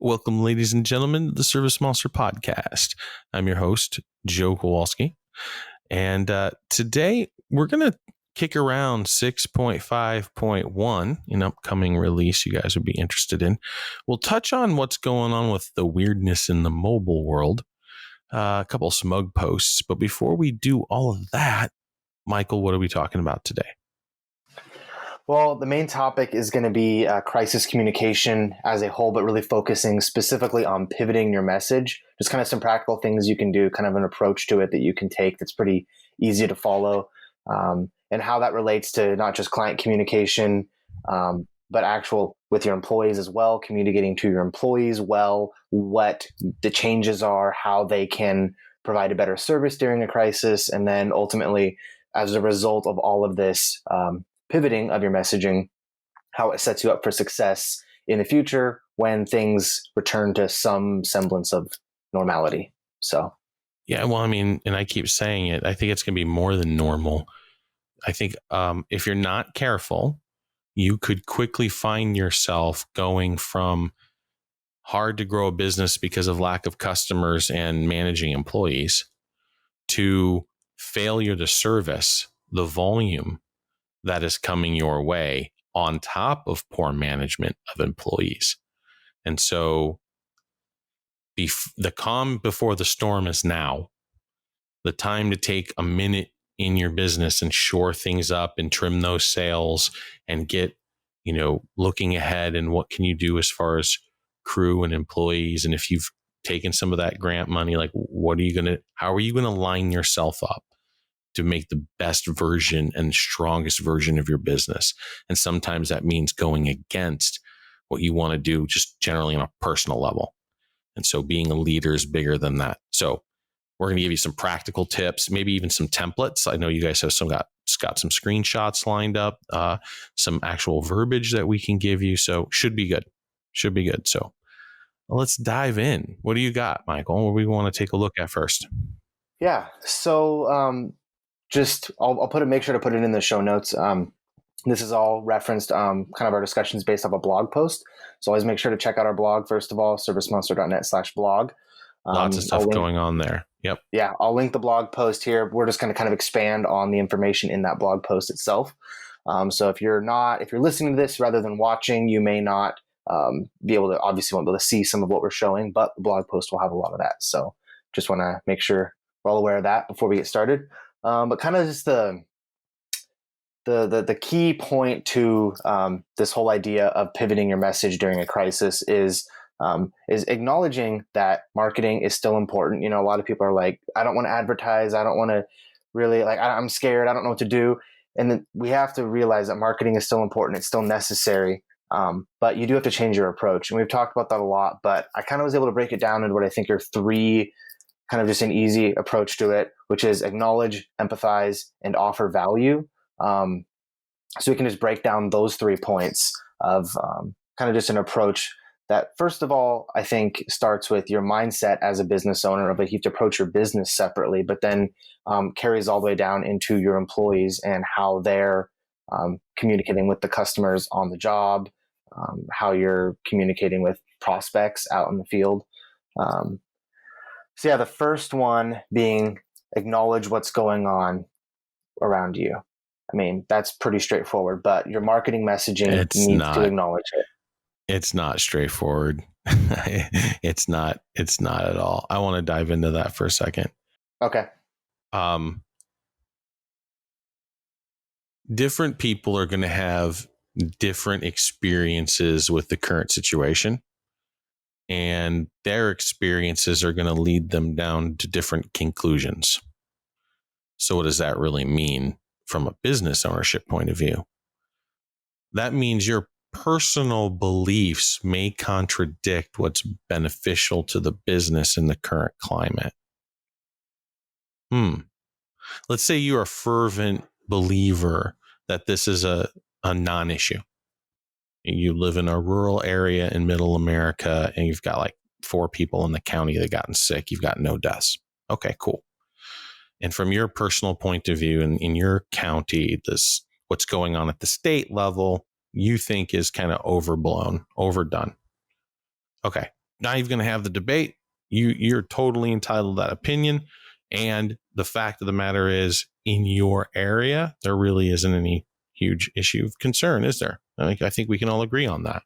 Welcome, ladies and gentlemen, to the ServiceMonster podcast. I'm your host, Joe Kowalski. And today we're going to kick around 6.5.1, an upcoming release you guys would be interested in. We'll touch on what's going on with the weirdness in the mobile world, a couple of SMUG posts. But before we do all of that, Michael, what are we talking about today? Well, the main topic is going to be crisis communication as a whole, but really focusing specifically on pivoting your message. Just kind of some practical things you can do, kind of an approach to it that you can take that's pretty easy to follow, and how that relates to not just client communication, but actual with your employees as well, communicating to your employees well, what the changes are, how they can provide a better service during a crisis, and then ultimately, as a result of all of this, pivoting of your messaging, how it sets you up for success in the future when things return to some semblance of normality. So, yeah, well, I mean, and I keep saying it, I think it's going to be more than normal. I think if you're not careful, you could quickly find yourself going from hard to grow a business because of lack of customers and managing employees to failure to service the volume that is coming your way on top of poor management of employees. And so the calm before the storm is now. The time to take a minute in your business and shore things up and trim those sails and get, looking ahead and what can you do as far as crew and employees. And if you've taken some of that grant money, like how are you going to line yourself up to make the best version and strongest version of your business? And sometimes that means going against what you want to do just generally on a personal level. And so being a leader is bigger than that. So we're going to give you some practical tips, maybe even some templates. I know you guys have got some screenshots lined up, some actual verbiage that we can give you. So should be good. So let's dive in. What do you got, Michael? What do we want to take a look at first? Yeah. So I'll make sure to put it in the show notes. This is all referenced, kind of our discussions based off a blog post. So always make sure to check out our blog, first of all, servicemonster.net/blog. Lots of stuff going on there. Yep. Yeah. I'll link the blog post here. We're just going to kind of expand on the information in that blog post itself. So if you're listening to this rather than watching, you may not won't be able to see some of what we're showing, but the blog post will have a lot of that. So just want to make sure we're all aware of that before we get started. But kind of just the key point to this whole idea of pivoting your message during a crisis is acknowledging that marketing is still important. A lot of people are like, I don't want to advertise. I don't want to really I'm scared. I don't know what to do. And then we have to realize that marketing is still important. It's still necessary. But you do have to change your approach. And we've talked about that a lot, but I kind of was able to break it down into what I think are three kind of just an easy approach to it, which is acknowledge, empathize, and offer value. So we can just break down those 3 points of kind of just an approach that, first of all, I think starts with your mindset as a business owner of you have to approach your business separately, but then carries all the way down into your employees and how they're communicating with the customers on the job, how you're communicating with prospects out in the field. So yeah, the first one being acknowledge what's going on around you. I mean, that's pretty straightforward, but your marketing messaging needs to acknowledge it. It's not straightforward. It's not at all. I want to dive into that for a second. Okay. Different people are going to have different experiences with the current situation. And their experiences are going to lead them down to different conclusions. So what does that really mean from a business ownership point of view? That means your personal beliefs may contradict what's beneficial to the business in the current climate. Let's say you're a fervent believer that this is a non-issue. You live in a rural area in middle America and you've got like 4 people in the county that gotten sick. You've got no deaths. Okay, cool. And from your personal point of view in your county, what's going on at the state level, you think is kind of overblown, overdone. Okay, not even going to have the debate. You're totally entitled to that opinion. And the fact of the matter is, in your area, there really isn't any huge issue of concern, is there? I think we can all agree on that.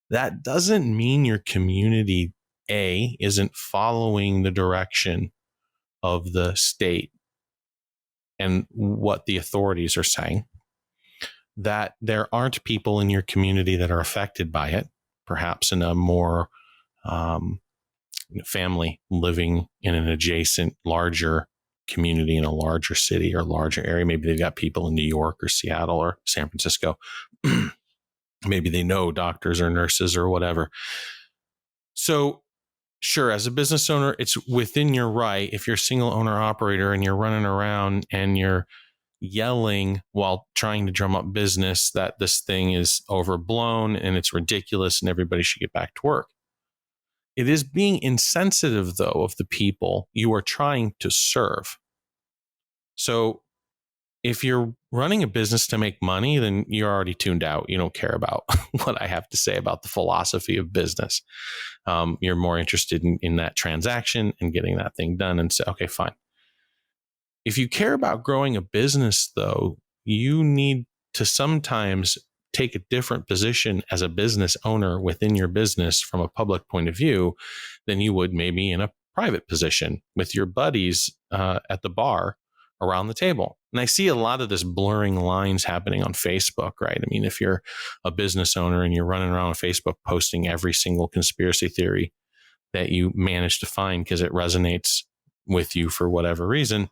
That doesn't mean your community A isn't following the direction of the state and what the authorities are saying, that there aren't people in your community that are affected by it, perhaps in a more family living in an adjacent larger community in a larger city or larger area. Maybe they've got people in New York or Seattle or San Francisco. Maybe they know doctors or nurses or whatever. So sure, as a business owner, it's within your right. If you're a single owner operator and you're running around and you're yelling while trying to drum up business that this thing is overblown and it's ridiculous and everybody should get back to work. It is being insensitive, though, of the people you are trying to serve. So if you're running a business to make money, then you're already tuned out. You don't care about what I have to say about the philosophy of business. You're more interested in that transaction and getting that thing done and say, okay, fine. If you care about growing a business, though, you need to sometimes take a different position as a business owner within your business from a public point of view than you would maybe in a private position with your buddies at the bar around the table. And I see a lot of this blurring lines happening on Facebook, right? I mean, if you're a business owner and you're running around on Facebook posting every single conspiracy theory that you manage to find because it resonates with you for whatever reason,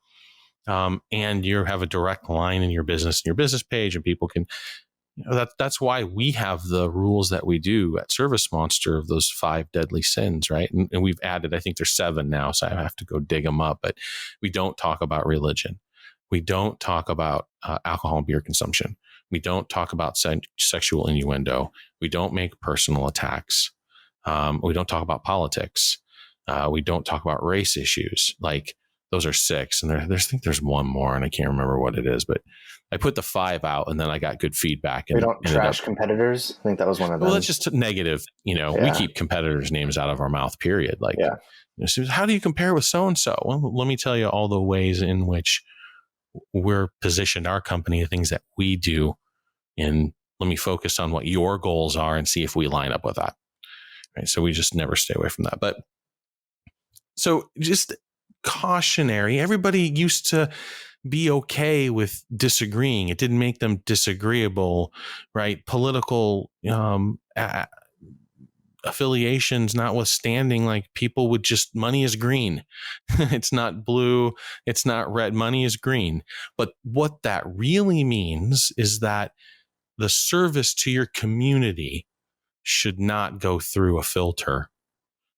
and you have a direct line in your business page, and people can, that's why we have the rules that we do at ServiceMonster of those 5 deadly sins, right? And we've added, I think there's 7 now, so I have to go dig them up. But we don't talk about religion. We don't talk about alcohol and beer consumption. We don't talk about sexual innuendo. We don't make personal attacks. We don't talk about politics. We don't talk about race issues. Like, those are 6, and I think there's one more, and I can't remember what it is. But I put the 5 out, and then I got good feedback. And we don't trash competitors. I think that was one of them. Well, that's just negative. We keep competitors' names out of our mouth. Period. Like, so how do you compare with so and so? Well, let me tell you all the ways in which we're positioned our company, the things that we do, and let me focus on what your goals are and see if we line up with that. Right. So we just never stay away from that. But so just cautionary. Everybody used to be okay with disagreeing. It didn't make them disagreeable, right? Political affiliations notwithstanding, like, people would just, money is green. It's not blue. It's not red. Money is green. But what that really means is that the service to your community should not go through a filter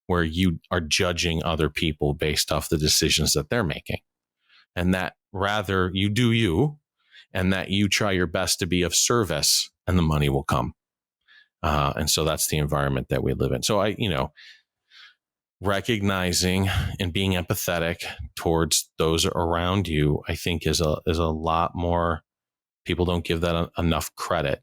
where you are judging other people based off the decisions that they're making. And that rather you do you, and that you try your best to be of service, and the money will come. And so that's the environment that we live in. So recognizing and being empathetic towards those around you, I think is a lot more, people don't give that enough credit.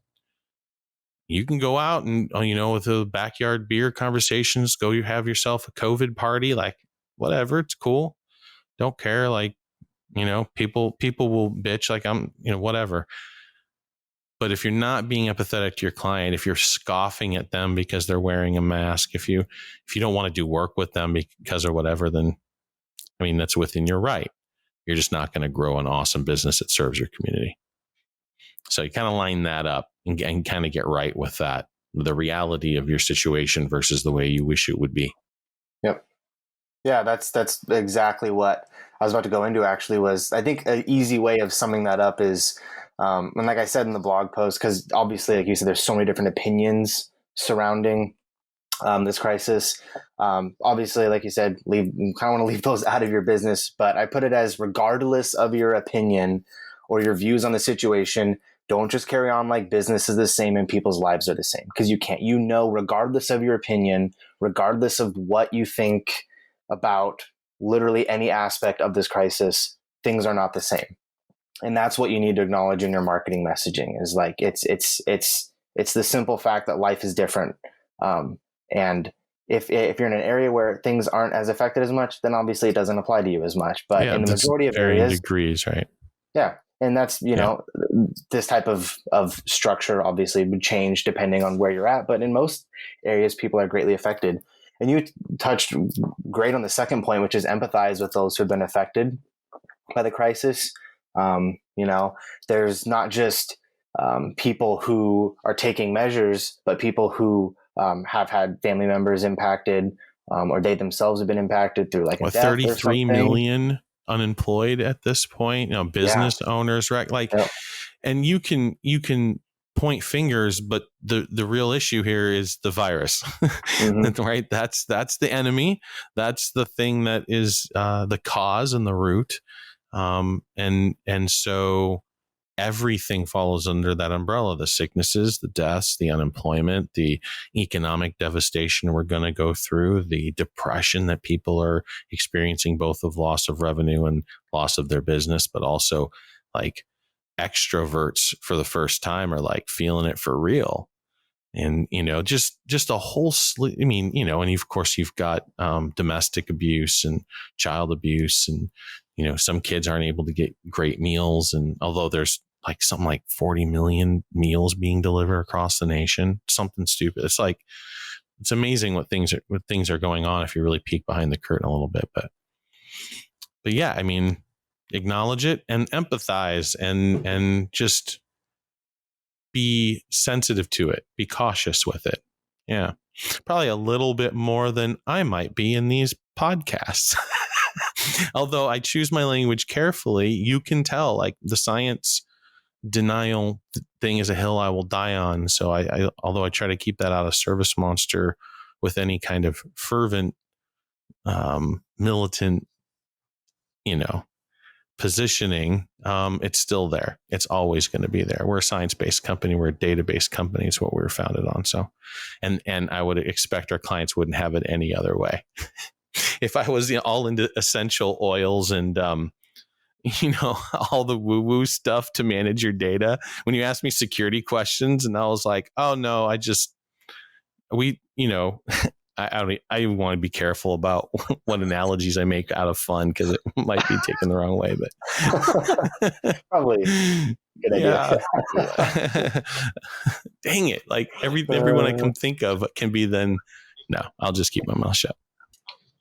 You can go out and, with the backyard beer conversations, go, you have yourself a COVID party, like, whatever, it's cool. Don't care. Like, people will bitch, like, I'm, whatever. But if you're not being empathetic to your client, if you're scoffing at them because they're wearing a mask, if you don't want to do work with them because or whatever, then, I mean, that's within your right. You're just not going to grow an awesome business that serves your community. So you kind of line that up and kind of get right with that, the reality of your situation versus the way you wish it would be. Yep. Yeah, that's exactly what I was about to go into, actually. Was, I think, an easy way of summing that up is, and like I said in the blog post, because obviously, like you said, there's so many different opinions surrounding this crisis. Obviously, like you said, you kind of want to leave those out of your business, but I put it as, regardless of your opinion or your views on the situation, don't just carry on like business is the same and people's lives are the same, because you can't. Regardless of your opinion, regardless of what you think about literally any aspect of this crisis, things are not the same. And that's what you need to acknowledge in your marketing messaging, is like, it's the simple fact that life is different. And if you're in an area where things aren't as affected as much, then obviously it doesn't apply to you as much. But Yeah, in the that's majority of varying areas, degrees, right? yeah. And that's, Yeah. this type of structure obviously would change depending on where you're at. But in most areas, people are greatly affected. And you touched great on the second point, which is empathize with those who've been affected by the crisis. There's not just people who are taking measures, but people who have had family members impacted, or they themselves have been impacted through like a What, death or 33 something. million unemployed at this point, Yeah. business owners, right? Like, Yep. and you can point fingers, but the real issue here is the virus. Mm-hmm. Right? That's the enemy. That's the thing that is the cause and the root. And so everything falls under that umbrella: the sicknesses, the deaths, the unemployment, the economic devastation we're going to go through, the depression that people are experiencing, both of loss of revenue and loss of their business, but also like extroverts for the first time are like feeling it for real. And just a whole I mean, and of course you've got domestic abuse and child abuse, and some kids aren't able to get great meals, and although there's like something like 40 million meals being delivered across the nation, something stupid. It's amazing what things are going on if you really peek behind the curtain a little bit. But yeah, I mean, acknowledge it and empathize, and just be sensitive to it, be cautious with it. Yeah. Probably a little bit more than I might be in these podcasts. Although I choose my language carefully, you can tell like the science denial thing is a hill I will die on. So although I try to keep that out of ServiceMonster with any kind of fervent, militant, you know, positioning, it's still there. It's always going to be there. We're a science-based company. We're a database company. It's what we were founded on. So, and I would expect our clients wouldn't have it any other way. If I was all into essential oils and, all the woo-woo stuff to manage your data, when you ask me security questions and I was like, oh no, I want to be careful about what analogies I make out of fun, because it might be taken the wrong way. But Probably good idea. yeah, dang it! Like everyone I can think of can be then. No, I'll just keep my mouth shut.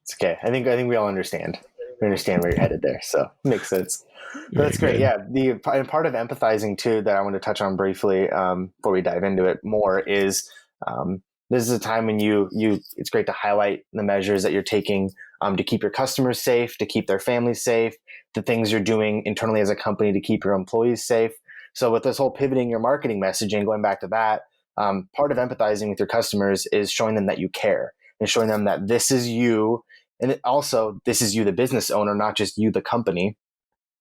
It's okay. I think we all understand. We understand where you're headed there, so it makes sense. But that's great. Good. Yeah, the part of empathizing too that I want to touch on briefly before we dive into it more is this is a time when you it's great to highlight the measures that you're taking to keep your customers safe, to keep their families safe, the things you're doing internally as a company to keep your employees safe. So with this whole pivoting your marketing messaging, going back to that, part of empathizing with your customers is showing them that you care and showing them that this is you. And also, this is you, the business owner, not just you, the company.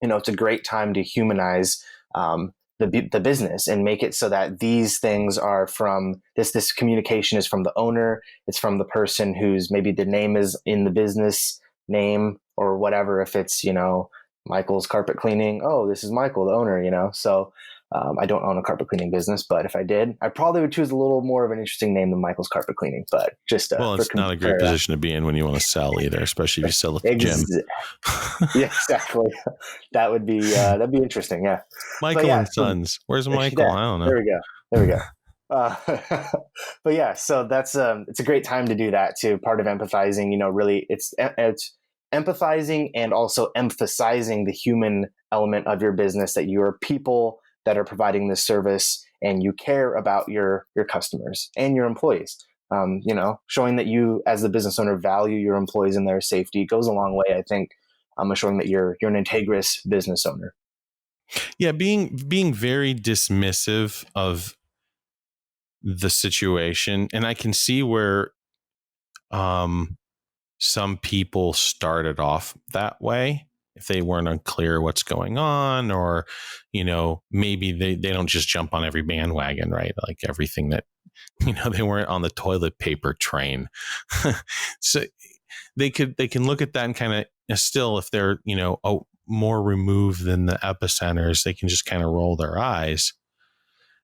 It's a great time to humanize the business and make it so that these things are from this communication is from the owner. It's from the person who's maybe the name is in the business name or whatever. If it's, Michael's carpet cleaning. Oh, this is Michael, the owner, so I don't own a carpet cleaning business, but if I did, I probably would choose a little more of an interesting name than Michael's Carpet Cleaning. But just well, it's not a great position to be in when you want to sell either, especially if you sell at the gym. Yeah, exactly. That'd be interesting. Yeah, Michael and Sons. Where's Michael? Yeah, I don't know. There we go. But yeah, so that's it's a great time to do that too. Part of empathizing, really, it's empathizing and also emphasizing the human element of your business, that you are people that are providing this service and you care about your customers and your employees. Showing that you as the business owner value your employees and their safety goes a long way, I think. Showing that you're an integrous business owner. Yeah, being very dismissive of the situation, and I can see where some people started off that way if they weren't unclear what's going on, or maybe they don't just jump on every bandwagon, right? Like everything that they weren't on the toilet paper train. So they can look at that and kind of still, if they're more removed than the epicenters, they can just kind of roll their eyes.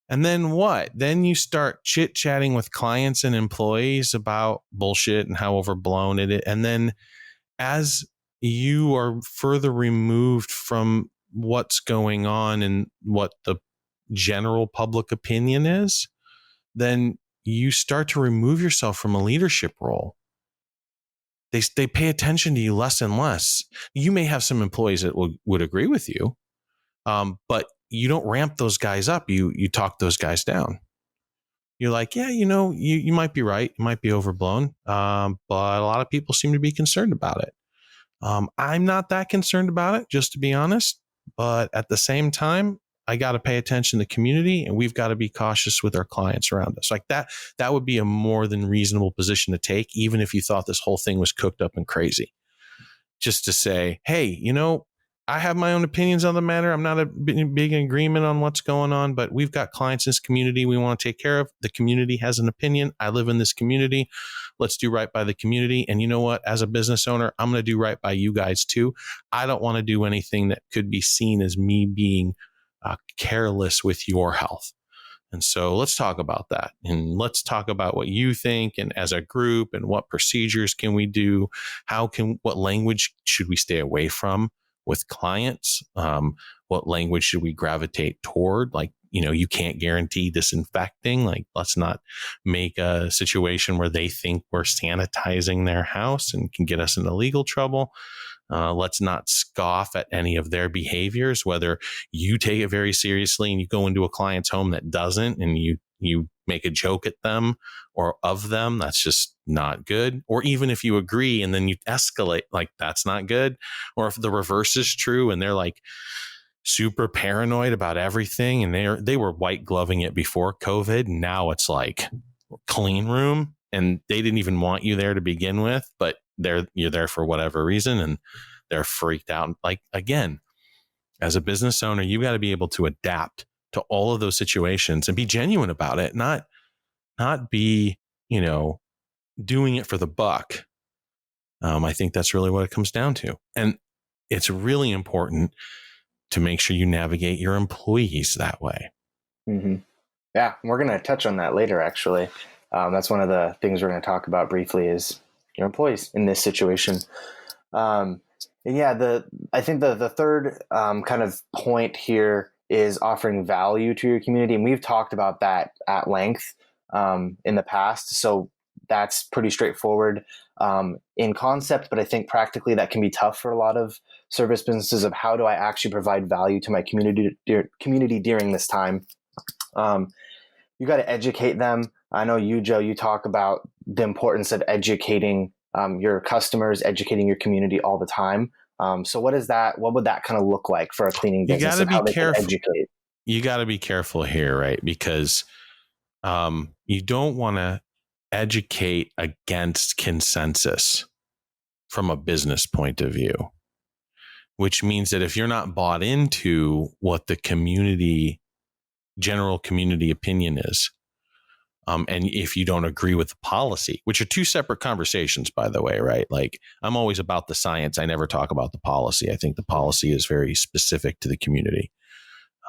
And then what? Then you start chit chatting with clients and employees about bullshit and how overblown it is. And then as you are further removed from what's going on and what the general public opinion is, then you start to remove yourself from a leadership role. They pay attention to you less and less. You may have some employees that would agree with you, but you don't ramp those guys up. You talk those guys down. You're like, yeah, you might be right. It might be overblown. But a lot of people seem to be concerned about it. I'm not that concerned about it, just to be honest. But at the same time, I got to pay attention to the community, and we've got to be cautious with our clients around us. Like that would be a more than reasonable position to take, even if you thought this whole thing was cooked up and crazy. Just to say, hey, I have my own opinions on the matter. I'm not a big agreement on what's going on, but we've got clients in this community we want to take care of. The community has an opinion. I live in this community. Let's do right by the community. And you know what? As a business owner, I'm going to do right by you guys too. I don't want to do anything that could be seen as me being careless with your health. And so let's talk about that, and let's talk about what you think, and as a group, and what procedures can we do? What language should we stay away from with clients? What language should we gravitate toward? Like, you can't guarantee disinfecting. Like, let's not make a situation where they think we're sanitizing their house and can get us into legal trouble. Let's not scoff at any of their behaviors, whether you take it very seriously and you go into a client's home that doesn't, and you make a joke at them or of them. That's just not good. Or even if you agree and then you escalate, like, that's not good. Or if the reverse is true and they're like super paranoid about everything, and they were white gloving it before COVID. Now it's like clean room, and they didn't even want you there to begin with, but you're there for whatever reason, and they're freaked out. Like, again, as a business owner, you got to be able to adapt to all of those situations and be genuine about it, not be, doing it for the buck. I think that's really what it comes down to. And it's really important to make sure you navigate your employees that way. Mm-hmm. Yeah, we're going to touch on that later, actually. That's one of the things we're going to talk about briefly is your employees in this situation. And yeah, I think the third kind of point here is offering value to your community. And we've talked about that at length in the past. So that's pretty straightforward in concept, but I think practically that can be tough for a lot of service businesses of how do I actually provide value to my community during this time. You got to educate them. I know you, Joe, you talk about the importance of educating your customers, educating your community all the time. So what would that kind of look like for a cleaning business? You got to be careful. Educate? You got to be careful here, right? Because you don't want to educate against consensus from a business point of view, which means that if you're not bought into what the general community opinion is, and if you don't agree with the policy, which are two separate conversations, by the way, right? Like, I'm always about the science. I never talk about the policy. I think the policy is very specific to the community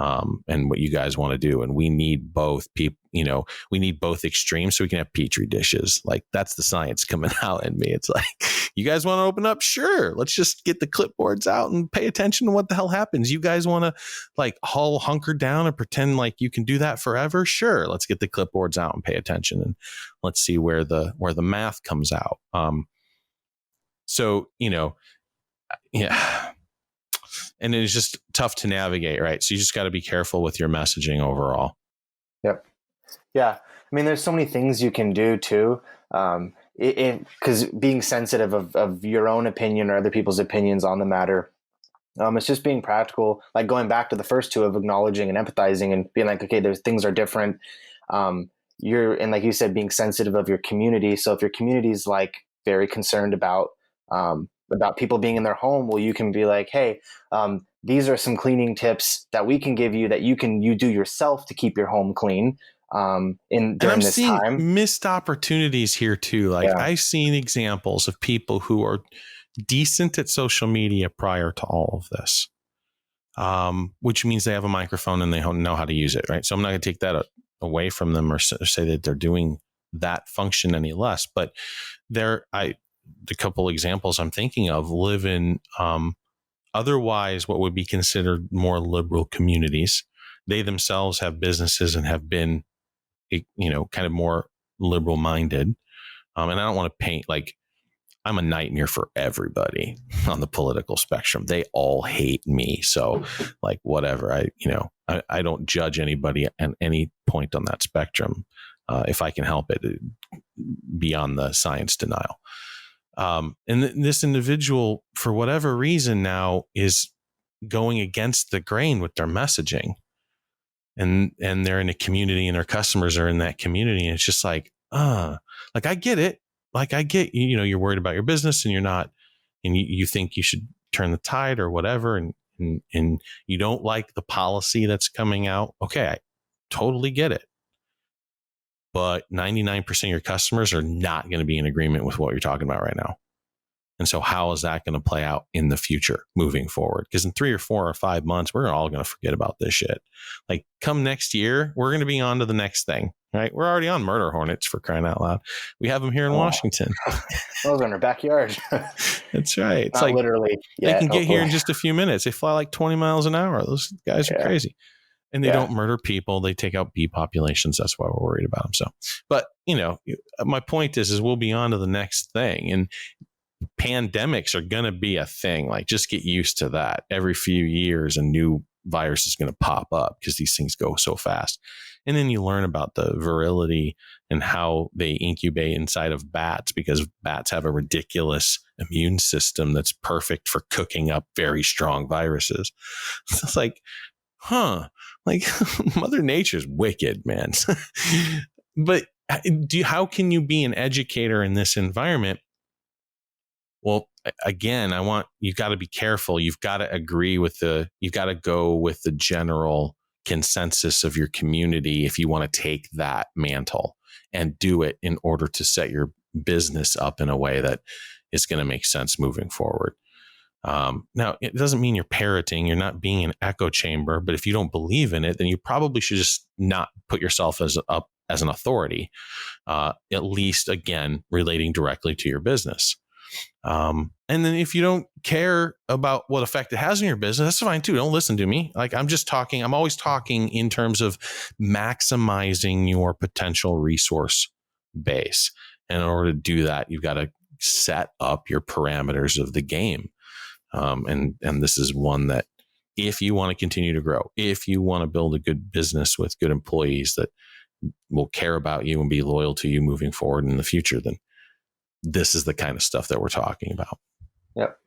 and what you guys want to do. And we need both people, we need both extremes so we can have petri dishes. Like, that's the science coming out in me. It's like, you guys want to open up? Sure. Let's just get the clipboards out and pay attention to what the hell happens. You guys want to like all hunker down and pretend like you can do that forever? Sure. Let's get the clipboards out and pay attention, and let's see where the math comes out. So, yeah. And it is just tough to navigate, right? So you just got to be careful with your messaging overall. Yep. Yeah. I mean, there's so many things you can do too. Because being sensitive of your own opinion or other people's opinions on the matter, it's just being practical, like going back to the first two of acknowledging and empathizing and being like, okay, things are different. And like you said, being sensitive of your community. So if your community is like very concerned about people being in their home, well, you can be like, hey, these are some cleaning tips that we can give you that you do yourself to keep your home clean. During this time, missed opportunities here too. Like, yeah. I've seen examples of people who are decent at social media prior to all of this. which means they have a microphone and they know how to use it, right? So I'm not going to take that away from them or say that they're doing that function any less. But the couple examples I'm thinking of live in otherwise what would be considered more liberal communities. They themselves have businesses and have been, kind of more liberal minded. And I don't want to paint like I'm a nightmare for everybody on the political spectrum. They all hate me. So like, whatever, I don't judge anybody at any point on that spectrum. If I can help it, beyond the science denial. This individual, for whatever reason now, is going against the grain with their messaging. And they're in a community and their customers are in that community. And it's just like I get it. Like I get, you're worried about your business and you're not, and you think you should turn the tide or whatever. And you don't like the policy that's coming out. Okay. I totally get it. But 99% of your customers are not going to be in agreement with what you're talking about right now. And so how is that going to play out in the future moving forward? Because in 3 or 4 or 5 months, we're all going to forget about this shit. Like come next year, we're going to be on to the next thing, right? We're already on murder hornets, for crying out loud. We have them here in Washington. Those are in our backyard. That's right. It's not like literally they yet, can get hopefully. here in just a few minutes. They fly like 20 miles an hour. Those guys are crazy. And they don't murder people. They take out bee populations. That's why we're worried about them. So, but my point is we'll be on to the next thing. And pandemics are going to be a thing. Like just get used to that. Every few years, a new virus is going to pop up because these things go so fast. And then you learn about the virility and how they incubate inside of bats, because bats have a ridiculous immune system that's perfect for cooking up very strong viruses. It's like, like Mother Nature's wicked, man. But how can you be an educator in this environment? Well, again, you've got to be careful. You've got to you've got to go with the general consensus of your community if you want to take that mantle and do it in order to set your business up in a way that is going to make sense moving forward. Now, it doesn't mean you're parroting, you're not being an echo chamber, but if you don't believe in it, then you probably should just not put yourself as an authority, at least, again, relating directly to your business. And then if you don't care about what effect it has on your business, that's fine too. Don't listen to me. Like I'm always talking in terms of maximizing your potential resource base. And in order to do that, you've got to set up your parameters of the game. And this is one that if you want to continue to grow, if you want to build a good business with good employees that will care about you and be loyal to you moving forward in the future, then this is the kind of stuff that we're talking about. Yep.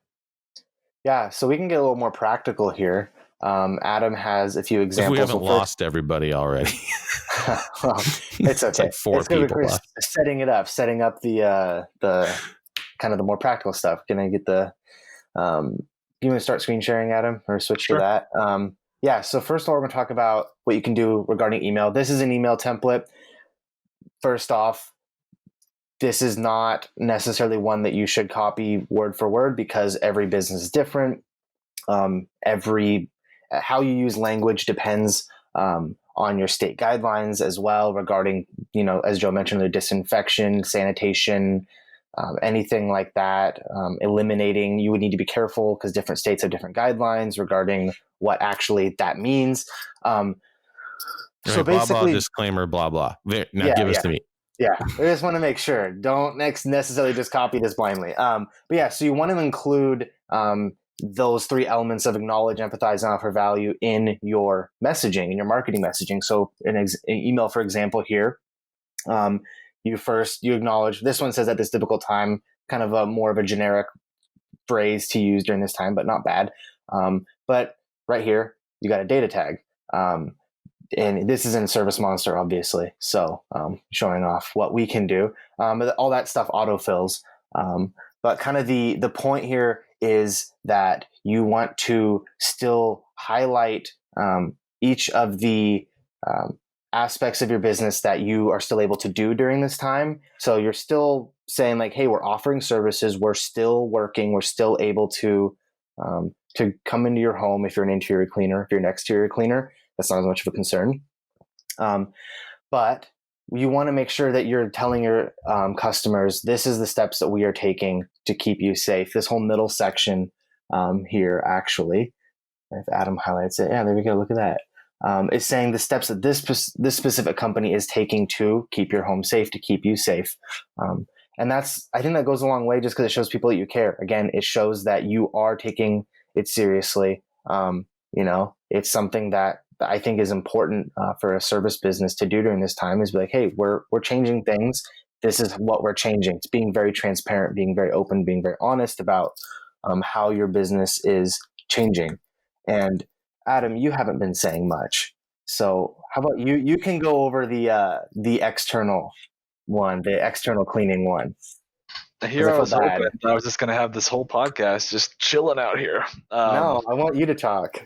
Yeah. So we can get a little more practical here. Adam has a few examples. If we haven't lost everybody already. Well, it's okay. It's like 4 people left. Setting up the kind of the more practical stuff. Can I get the, you want to start screen sharing, Adam, or switch to that? Yeah. So first of all, we're going to talk about what you can do regarding email. This is an email template. First off, this is not necessarily one that you should copy word for word because every business is different. How you use language depends on your state guidelines as well regarding, as Joe mentioned, the disinfection, sanitation, anything like that. Eliminating, you would need to be careful because different states have different guidelines regarding what actually that means. So basically, blah, blah, disclaimer, blah, blah. Now give us to me. Yeah, I just want to make sure. Don't necessarily just copy this blindly. But yeah, so you want to include those 3 elements of acknowledge, empathize, and offer value in your messaging, in your marketing messaging. So in an email, for example, here, you acknowledge. This one says at this difficult time, kind of more of a generic phrase to use during this time, but not bad. But right here, you got a data tag. And this is in ServiceMonster, obviously. So showing off what we can do. All that stuff autofills. But kind of the point here is that you want to still highlight each of the aspects of your business that you are still able to do during this time. So you're still saying like, hey, we're offering services. We're still working. We're still able to to come into your home if you're an interior cleaner. If you're an exterior cleaner, that's not as much of a concern. But you want to make sure that you're telling your customers, this is the steps that we are taking to keep you safe. This whole middle section here, actually, if Adam highlights it, yeah, there we go. Look at that. It's saying the steps that this specific company is taking to keep your home safe, to keep you safe. And I think that goes a long way just because it shows people that you care. Again, it shows that you are taking it seriously. It's something that I think is important for a service business to do during this time, is be like, hey, we're changing things. This is what we're changing. It's being very transparent, being very open, being very honest about how your business is changing. And Adam, you haven't been saying much. So how about you? You can go over the external one, the external cleaning one. Here I was hoping I was just going to have this whole podcast just chilling out here. No, I want you to talk.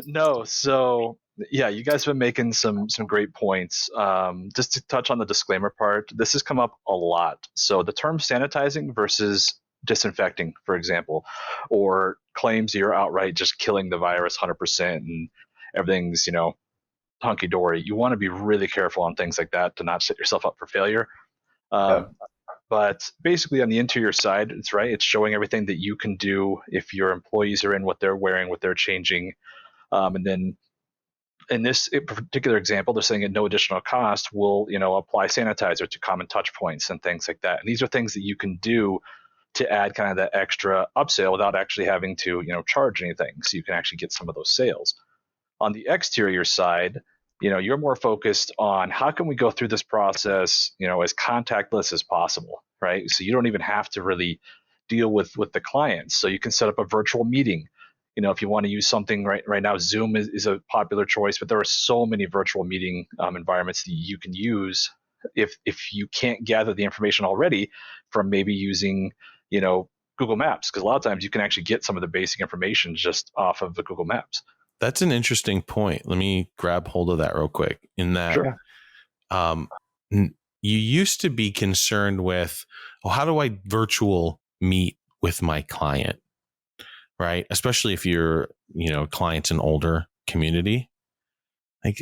No, so yeah, you guys have been making some great points. Just to touch on the disclaimer part, this has come up a lot. So the term sanitizing versus disinfecting, for example, or claims you're outright just killing the virus 100% and everything's, hunky dory. You want to be really careful on things like that to not set yourself up for failure. But basically on the interior side, it's right. It's showing everything that you can do if your employees are in, what they're wearing, what they're changing. And then in this particular example, they're saying at no additional cost will, apply sanitizer to common touch points and things like that. And these are things that you can do to add kind of that extra upsell without actually having to, charge anything. So you can actually get some of those sales. On the exterior side, you're more focused on how can we go through this process, as contactless as possible, right? So you don't even have to really deal with the clients. So you can set up a virtual meeting. If you want to use something right now, Zoom is a popular choice, but there are so many virtual meeting environments that you can use if you can't gather the information already from maybe using, Google Maps, because a lot of times you can actually get some of the basic information just off of the Google Maps. That's an interesting point. Let me grab hold of that real quick. In that, sure. You used to be concerned with, how do I virtual meet with my client, right? Especially if your, client's an older community, like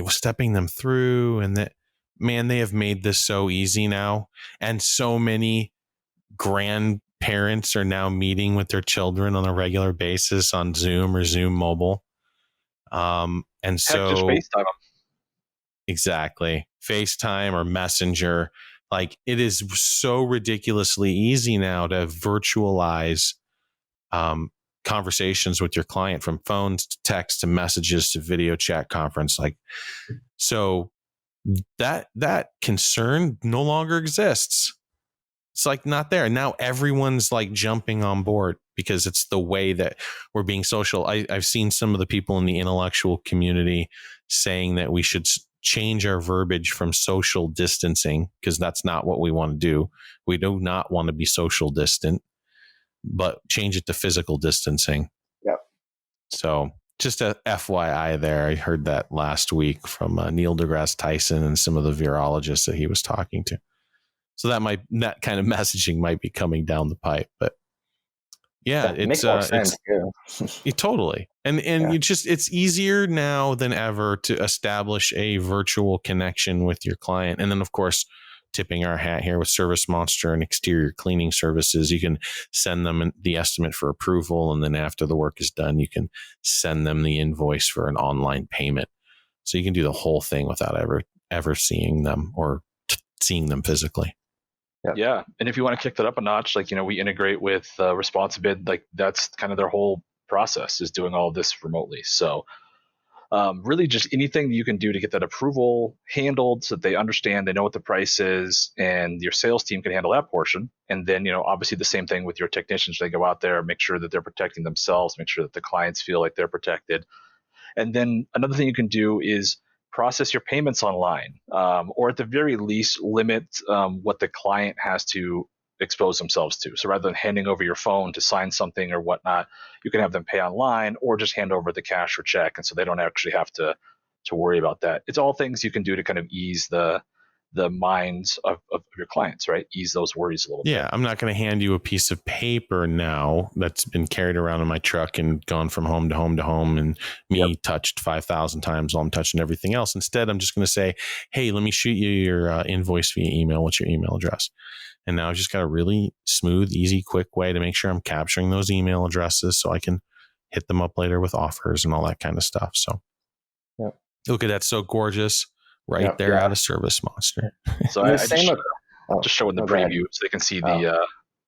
stepping them through, and that, man, they have made this so easy now, and so many grandparents are now meeting with their children on a regular basis on Zoom or Zoom mobile. And so just FaceTime them. Exactly. FaceTime or Messenger. Like, it is so ridiculously easy now to virtualize conversations with your client, from phones to text to messages to video chat conference. Like, so that concern no longer exists. It's like not there. Now everyone's like jumping on board because it's the way that we're being social. I've seen some of the people in the intellectual community saying that we should change our verbiage from social distancing, because that's not what we want to do. We do not want to be social distant, but change it to physical distancing. Yep. So just a FYI there. I heard that last week from Neil deGrasse Tyson and some of the virologists that he was talking to. So that kind of messaging might be coming down the pipe, but yeah, it makes more sense too. Totally. And it's easier now than ever to establish a virtual connection with your client. And then of course, tipping our hat here with ServiceMonster and exterior cleaning services, you can send them the estimate for approval. And then after the work is done, you can send them the invoice for an online payment. So you can do the whole thing without ever seeing them or seeing them physically. Yeah. And if you want to kick that up a notch, like, we integrate with Responsibid, like that's kind of their whole process, is doing all of this remotely. So really just anything you can do to get that approval handled so that they understand, they know what the price is, and your sales team can handle that portion. And then, obviously the same thing with your technicians. They go out there, make sure that they're protecting themselves, make sure that the clients feel like they're protected. And then another thing you can do is process your payments online, or at the very least limit what the client has to expose themselves to. So rather than handing over your phone to sign something or whatnot, you can have them pay online or just hand over the cash or check. And so they don't actually have to worry about that. It's all things you can do to kind of ease the the minds of your clients, right? Ease those worries a little bit. Yeah, I'm not going to hand you a piece of paper now that's been carried around in my truck and gone from home to home to home and me touched 5,000 times while I'm touching everything else. Instead, I'm just going to say, hey, let me shoot you your invoice via email. What's your email address? And now I've just got a really smooth, easy, quick way to make sure I'm capturing those email addresses so I can hit them up later with offers and all that kind of stuff. So look at that. So gorgeous right there out of ServiceMonster. So I just show in the preview so they can see the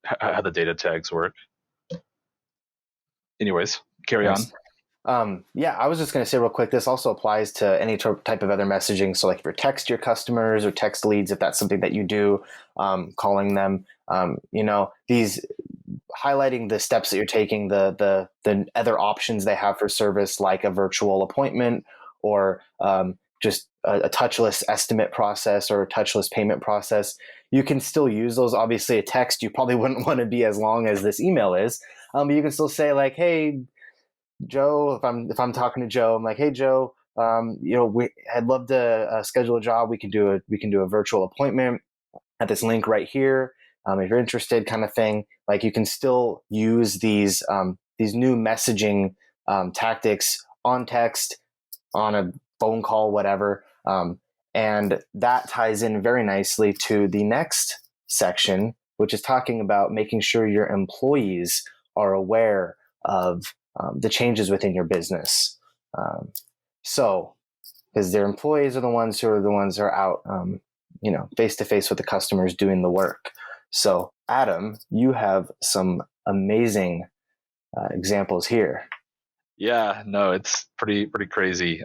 how the data tags work. Anyways, carry on. I was just going to say real quick, this also applies to any type of other messaging. So like if you text your customers or text leads, if that's something that you do, calling them, these highlighting the steps that you're taking, the other options they have for service, like a virtual appointment or just a touchless estimate process or a touchless payment process. You can still use those. Obviously, a text, you probably wouldn't want to be as long as this email is, but you can still say like, hey, Joe, if I'm talking to Joe, I'm like, hey, Joe, I'd love to schedule a job. We can do a virtual appointment at this link right here. If you're interested, kind of thing. Like you can still use these new messaging tactics on text, on a phone call, whatever. And that ties in very nicely to the next section, which is talking about making sure your employees are aware of the changes within your business. Because their employees are the ones who are out, face to face with the customers doing the work. So, Adam, you have some amazing examples here. Yeah, no, it's pretty crazy.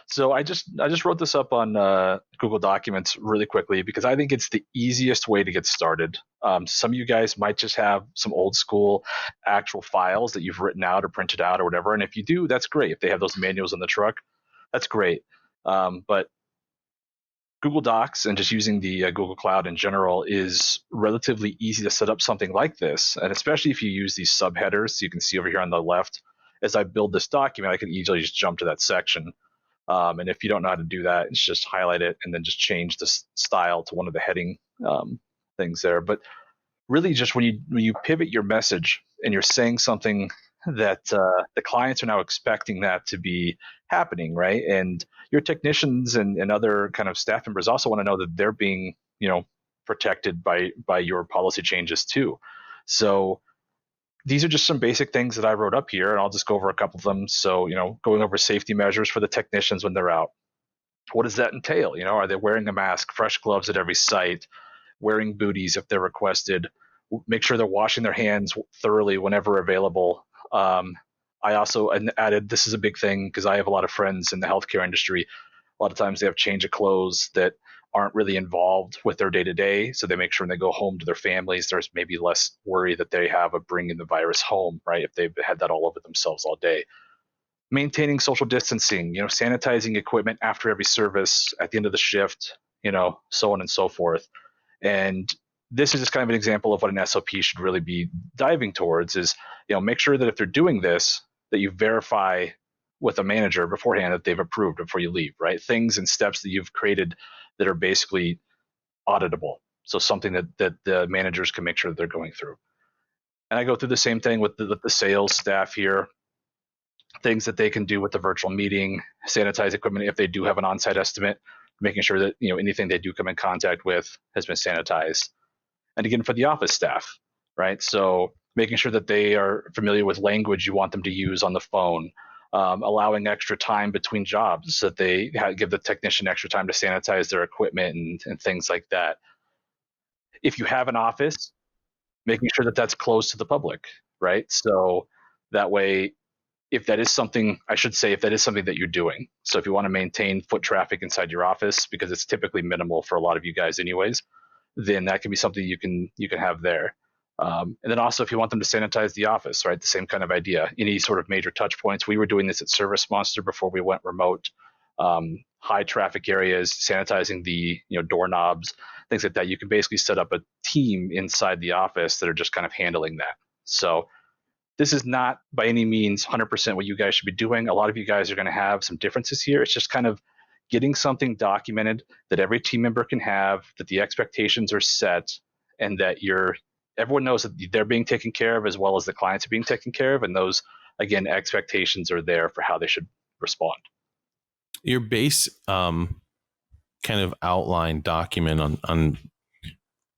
So I just wrote this up on Google Documents really quickly because I think it's the easiest way to get started. Some of you guys might just have some old school actual files that you've written out or printed out or whatever. And if you do, that's great. If they have those manuals in the truck, that's great. But Google Docs and just using the Google Cloud in general is relatively easy to set up something like this. And especially if you use these subheaders, you can see over here on the left, as I build this document, I can easily just jump to that section. And if you don't know how to do that, it's just highlight it and then just change the style to one of the heading things there. But really just when you pivot your message and you're saying something that the clients are now expecting that to be happening, right? And your technicians and other kind of staff members also want to know that they're being, protected by your policy changes too. So these are just some basic things that I wrote up here, and I'll just go over a couple of them. So, going over safety measures for the technicians when they're out. What does that entail? Are they wearing a mask, fresh gloves at every site, wearing booties if they're requested, make sure they're washing their hands thoroughly whenever available. I also added, this is a big thing because I have a lot of friends in the healthcare industry. A lot of times they have change of clothes that aren't really involved with their day-to-day. So they make sure when they go home to their families, there's maybe less worry that they have of bringing the virus home, right? If they've had that all over themselves all day. Maintaining social distancing, sanitizing equipment after every service, at the end of the shift, so on and so forth. And this is just kind of an example of what an SOP should really be diving towards is, make sure that if they're doing this, that you verify with a manager beforehand that they've approved before you leave, right? Things and steps that you've created that are basically auditable. So something that the managers can make sure that they're going through. And I go through the same thing with the sales staff here, things that they can do with the virtual meeting, sanitize equipment if they do have an on-site estimate, making sure that anything they do come in contact with has been sanitized. And again, for the office staff, right? So making sure that they are familiar with language you want them to use on the phone, allowing extra time between jobs so that they give the technician extra time to sanitize their equipment and things like that. If you have an office, making sure that that's closed to the public, right? So that way, if that is something that you're doing. So if you want to maintain foot traffic inside your office, because it's typically minimal for a lot of you guys anyways, then that can be something you can have there. And then also if you want them to sanitize the office, right? The same kind of idea. Any sort of major touch points. We were doing this at ServiceMonster before we went remote. High traffic areas, sanitizing the doorknobs, things like that. You can basically set up a team inside the office that are just kind of handling that. So this is not by any means 100% what you guys should be doing. A lot of you guys are going to have some differences here. It's just kind of getting something documented that every team member can have, that the expectations are set, and that everyone knows that they're being taken care of as well as the clients are being taken care of, and those, again, expectations are there for how they should respond. Your base kind of outline document on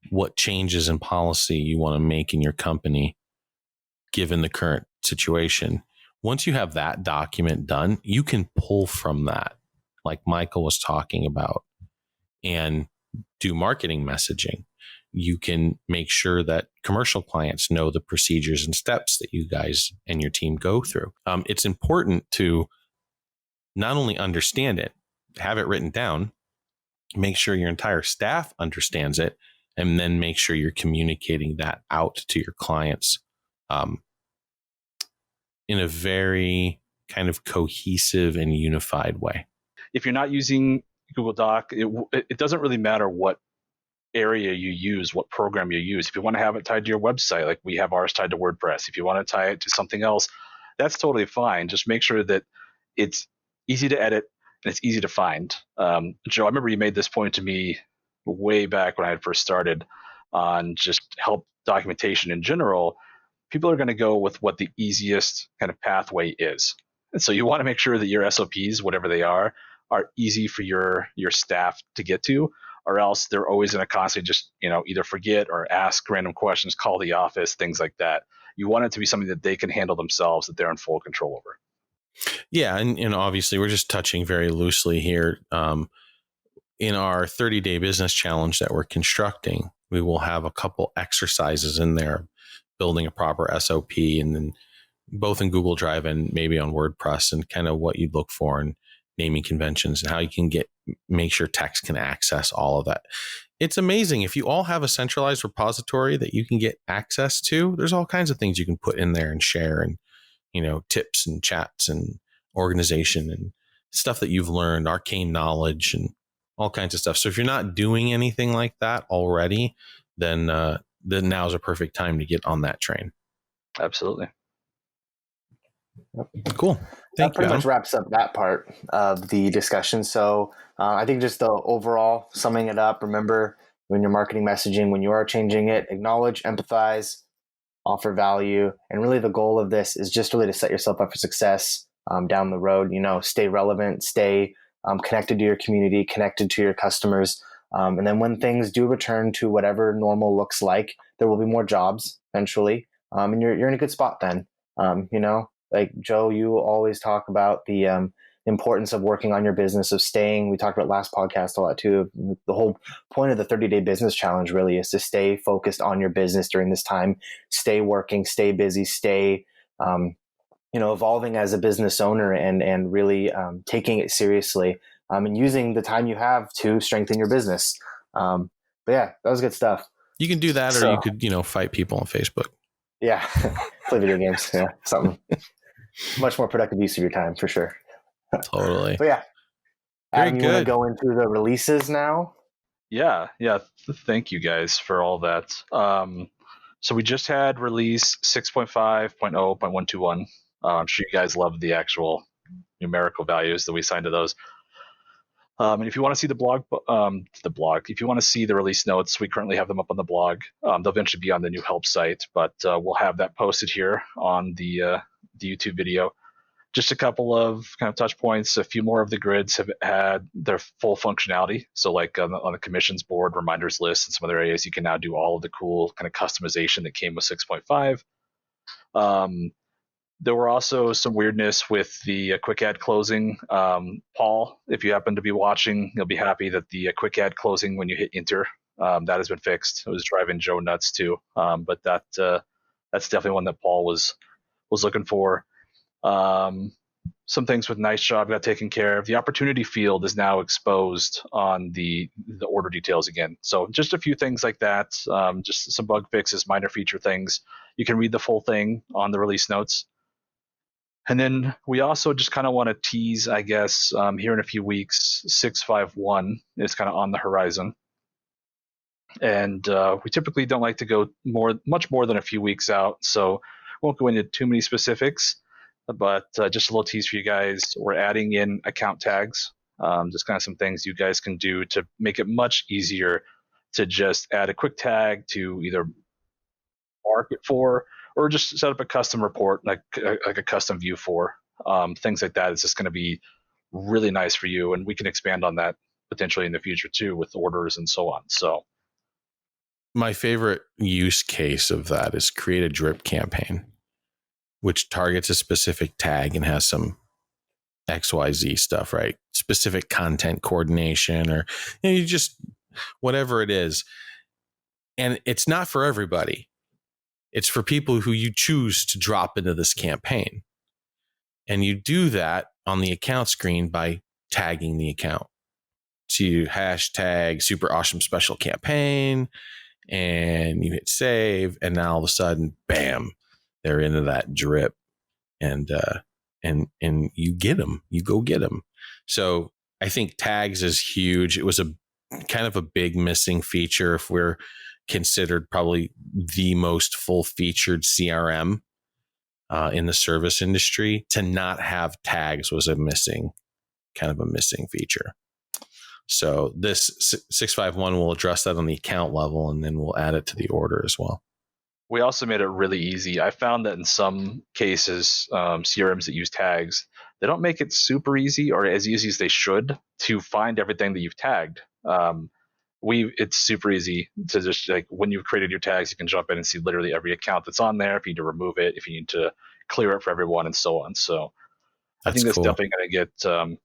what changes in policy you want to make in your company given the current situation. Once you have that document done, you can pull from that, like Michael was talking about, and do marketing messaging. You can make sure that commercial clients know the procedures and steps that you guys and your team go through. It's important to not only understand it, have it written down, make sure your entire staff understands it, and then make sure you're communicating that out to your clients in a very kind of cohesive and unified way. If you're not using Google Doc, it doesn't really matter what area you use, what program you use. If you want to have it tied to your website, like we have ours tied to WordPress, if you want to tie it to something else, that's totally fine. Just make sure that it's easy to edit and it's easy to find. Joe, I remember you made this point to me way back when I had first started on just help documentation in general. People are going to go with what the easiest kind of pathway is. And so you want to make sure that your SOPs, whatever they are easy for your staff to get to, or else they're always going to constantly just, either forget or ask random questions, call the office, things like that. You want it to be something that they can handle themselves, that they're in full control over. Yeah. And obviously we're just touching very loosely here. In our 30-day business challenge that we're constructing, we will have a couple exercises in there, building a proper SOP, and then both in Google Drive and maybe on WordPress, and kind of what you look for in naming conventions and how you can make sure techs can access all of that. It's amazing. If you all have a centralized repository that you can get access to, there's all kinds of things you can put in there and share, and, tips and chats and organization and stuff that you've learned, arcane knowledge and all kinds of stuff. So if you're not doing anything like that already, then now's a perfect time to get on that train. Absolutely. Cool. That pretty much wraps up that part of the discussion. So I think just the overall summing it up, remember when you're marketing messaging, when you are changing it, acknowledge, empathize, offer value. And really the goal of this is just really to set yourself up for success down the road. Stay relevant, stay connected to your community, connected to your customers. And then when things do return to whatever normal looks like, there will be more jobs eventually. And you're in a good spot then. Like Joe, you always talk about the importance of working on your business, of staying. We talked about last podcast a lot too. The whole point of the 30-day business challenge really is to stay focused on your business during this time, stay working, stay busy, stay, evolving as a business owner and really taking it seriously and using the time you have to strengthen your business. But yeah, that was good stuff. You can do that, or you could, fight people on Facebook. Yeah. Play video games. Yeah. Something much more productive use of your time for sure. Totally. But yeah. Very Adam, good. You want to go into the releases now? Yeah. Thank you guys for all that. So we just had release 6.5.0.121. I'm sure you guys love the actual numerical values that we assigned to those. And if you want to see the blog, if you want to see the release notes, we currently have them up on the blog. They'll eventually be on the new help site, but we'll have that posted here on the YouTube video. Just a couple of kind of touch points. A few more of the grids have had their full functionality. So like on the commissions board, reminders list, and some other areas, you can now do all of the cool kind of customization that came with 6.5. There were also some weirdness with the quick ad closing. Paul, if you happen to be watching, you'll be happy that the quick ad closing when you hit enter, that has been fixed. It was driving Joe nuts too. But that's definitely one that Paul was looking for. Some things with Nice Job got taken care of. The opportunity field is now exposed on the order details again. So just a few things like that. Just some bug fixes, minor feature things. You can read the full thing on the release notes. And then we also just kind of want to tease, I guess, here in a few weeks, 6.5.1 is kind of on the horizon. And we typically don't like to go much more than a few weeks out, so won't go into too many specifics. But just a little tease for you guys. We're adding in account tags Just kind of some things you guys can do to make it much easier to just add a quick tag to either mark it for, or just set up a custom report, like a custom view for. Things like that is just going to be really nice for you, and we can expand on that potentially in the future too with orders and so on. So my favorite use case of that is create a drip campaign, which targets a specific tag and has some XYZ stuff, right? Specific content coordination, or you just whatever it is. And it's not for everybody. It's for people who you choose to drop into this campaign. And you do that on the account screen by tagging the account. So you hashtag super awesome special campaign and you hit save. And now all of a sudden, bam, they're into that drip. And you get them, you go get them. So I think tags is huge. It was a kind of a big missing feature if we're considered probably the most full featured CRM in the service industry. To not have tags was a missing feature. So this 651 will address that on the account level, and then we'll add it to the order as well. We also made it really easy. I found that in some cases, CRMs that use tags, they don't make it super easy or as easy as they should to find everything that you've tagged. It's super easy to just, like, when you've created your tags, you can jump in and see literally every account that's on there, if you need to remove it, if you need to clear it for everyone, and so on. So I think that's definitely going to get,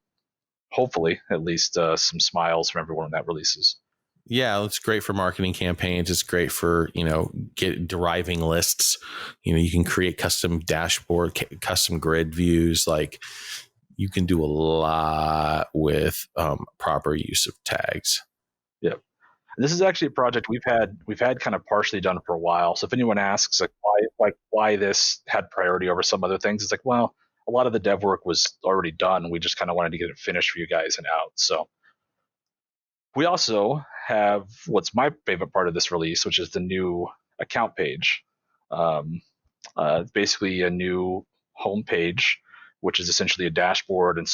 hopefully, at least some smiles from everyone when that releases. Yeah, it's great for marketing campaigns. It's great for, deriving lists. You can create custom dashboard, custom grid views. Like, you can do a lot with proper use of tags. Yep. This is actually a project we've had kind of partially done for a while. So if anyone asks why this had priority over some other things, it's like, well, a lot of the dev work was already done. We just kind of wanted to get it finished for you guys and out. So we also have what's my favorite part of this release, which is the new account page. Basically a new home page, which is essentially a dashboard and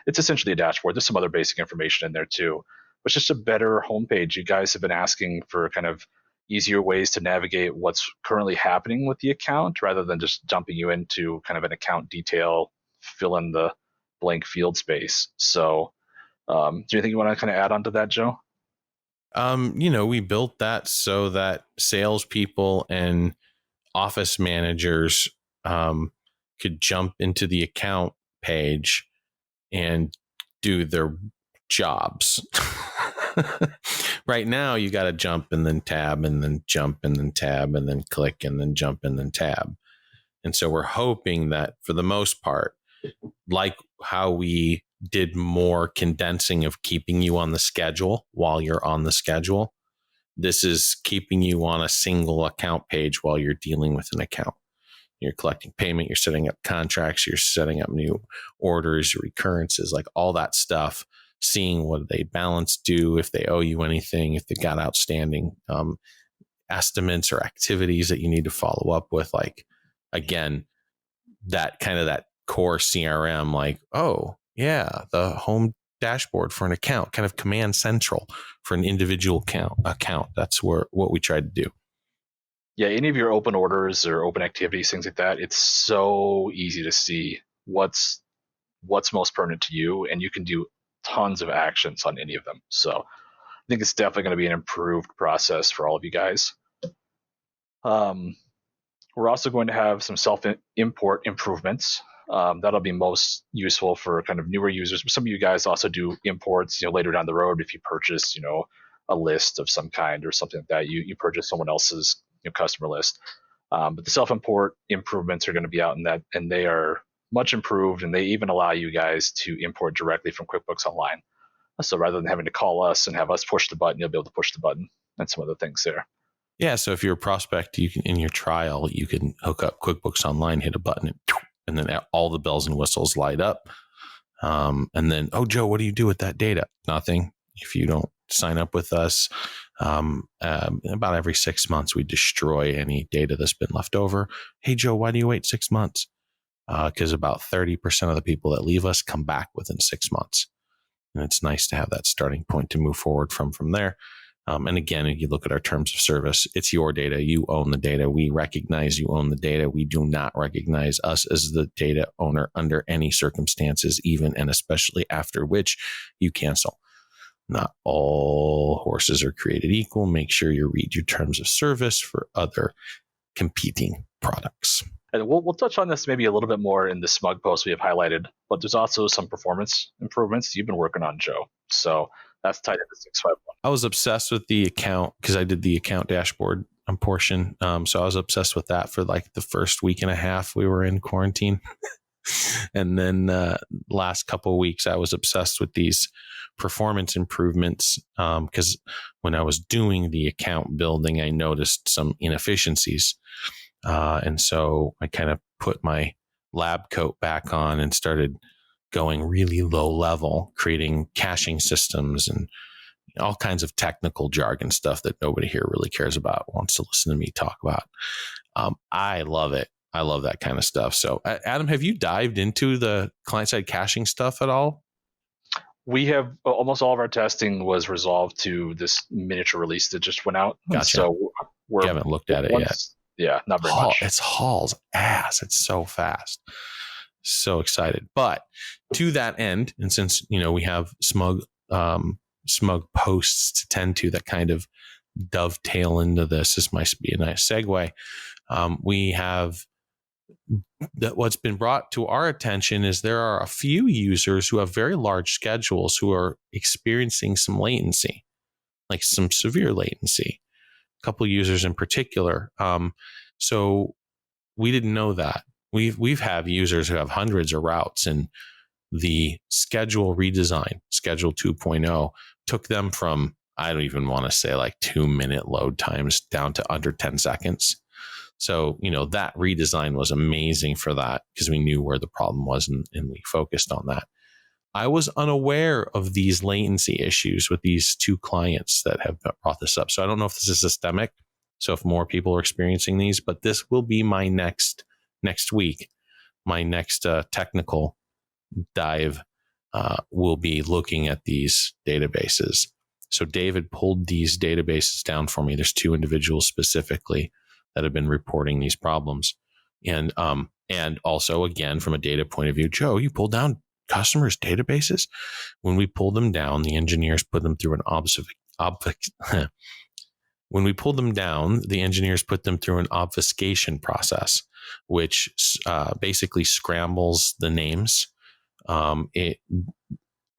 it's essentially a dashboard. There's some other basic information in there too, but it's just a better homepage. You guys have been asking for kind of easier ways to navigate what's currently happening with the account rather than just dumping you into kind of an account detail, fill in the blank field space. So do you think you want to kind of add on to that, Joe? We built that so that salespeople and office managers could jump into the account page and do their jobs. Right now, you got to jump and then tab and then jump and then tab and then click and then jump and then tab. And so we're hoping that for the most part, like how we did more condensing of keeping you on the schedule while you're on the schedule, this is keeping you on a single account page while you're dealing with an account. You're collecting payment, you're setting up contracts, you're setting up new orders, recurrences, like all that stuff, seeing what they balance due, if they owe you anything, if they got outstanding estimates or activities that you need to follow up with. Like, again, that kind of that core CRM, like, oh yeah, the home dashboard for an account, kind of command central for an individual account. That's what we tried to do. Yeah, any of your open orders or open activities, things like that, it's so easy to see what's most pertinent to you, and you can do tons of actions on any of them. So I think it's definitely going to be an improved process for all of you guys. We're also going to have some self-import improvements. That'll be most useful for kind of newer users. Some of you guys also do imports, later down the road if you purchase, a list of some kind or something like that. You purchase someone else's customer list. But the self-import improvements are going to be out in that, and they are much improved, and they even allow you guys to import directly from QuickBooks Online. So rather than having to call us and have us push the button, you'll be able to push the button and some other things there. Yeah, so if you're a prospect, you can, in your trial, you can hook up QuickBooks Online, hit a button, and then all the bells and whistles light up. And then, oh, Joe, what do you do with that data? Nothing. If you don't sign up with us, about every 6 months, we destroy any data that's been left over. Hey, Joe, why do you wait 6 months? Because about 30% of the people that leave us come back within 6 months. And it's nice to have that starting point to move forward from there. And again, if you look at our terms of service, it's your data. You own the data. We recognize you own the data. We do not recognize us as the data owner under any circumstances, even and especially after which you cancel. Not all horses are created equal. Make sure you read your terms of service for other competing products. And we'll touch on this maybe a little bit more in the SMUG post we have highlighted, but there's also some performance improvements you've been working on, Joe. So that's tied into 651. I was obsessed with the account because I did the account dashboard portion. So I was obsessed with that for like the first week and a half we were in quarantine. And then last couple of weeks, I was obsessed with these performance improvements because when I was doing the account building, I noticed some inefficiencies. And so I kind of put my lab coat back on and started going really low level, creating caching systems and all kinds of technical jargon stuff that nobody here really cares about, wants to listen to me talk about. I love it. I love that kind of stuff. So Adam, have you dived into the client-side caching stuff at all? We have almost all of our testing was resolved to this miniature release that just went out. Gotcha. So we haven't looked at it yet. Yeah, not very much. It's hauls ass. It's so fast. So excited. But to that end, and since we have SMUG posts to tend to that kind of dovetail into this might be a nice segue. We have that what's been brought to our attention is there are a few users who have very large schedules who are experiencing some latency, like some severe latency. A couple of users in particular. So we didn't know that. We've had users who have hundreds of routes, and the schedule redesign, Schedule 2.0, took them from, I don't even want to say like 2-minute load times down to under 10 seconds. So, that redesign was amazing for that because we knew where the problem was and we focused on that. I was unaware of these latency issues with these two clients that have brought this up. So I don't know if this is systemic. So if more people are experiencing these, but this will be my next week, my next technical dive will be looking at these databases. So David pulled these databases down for me. There's two individuals specifically that have been reporting these problems. And also, again, from a data point of view, Joe, you pulled down customers' databases. When we pulled them down, the engineers put them through an when we pulled them down, the engineers put them through an obfuscation process, which basically scrambles the names. It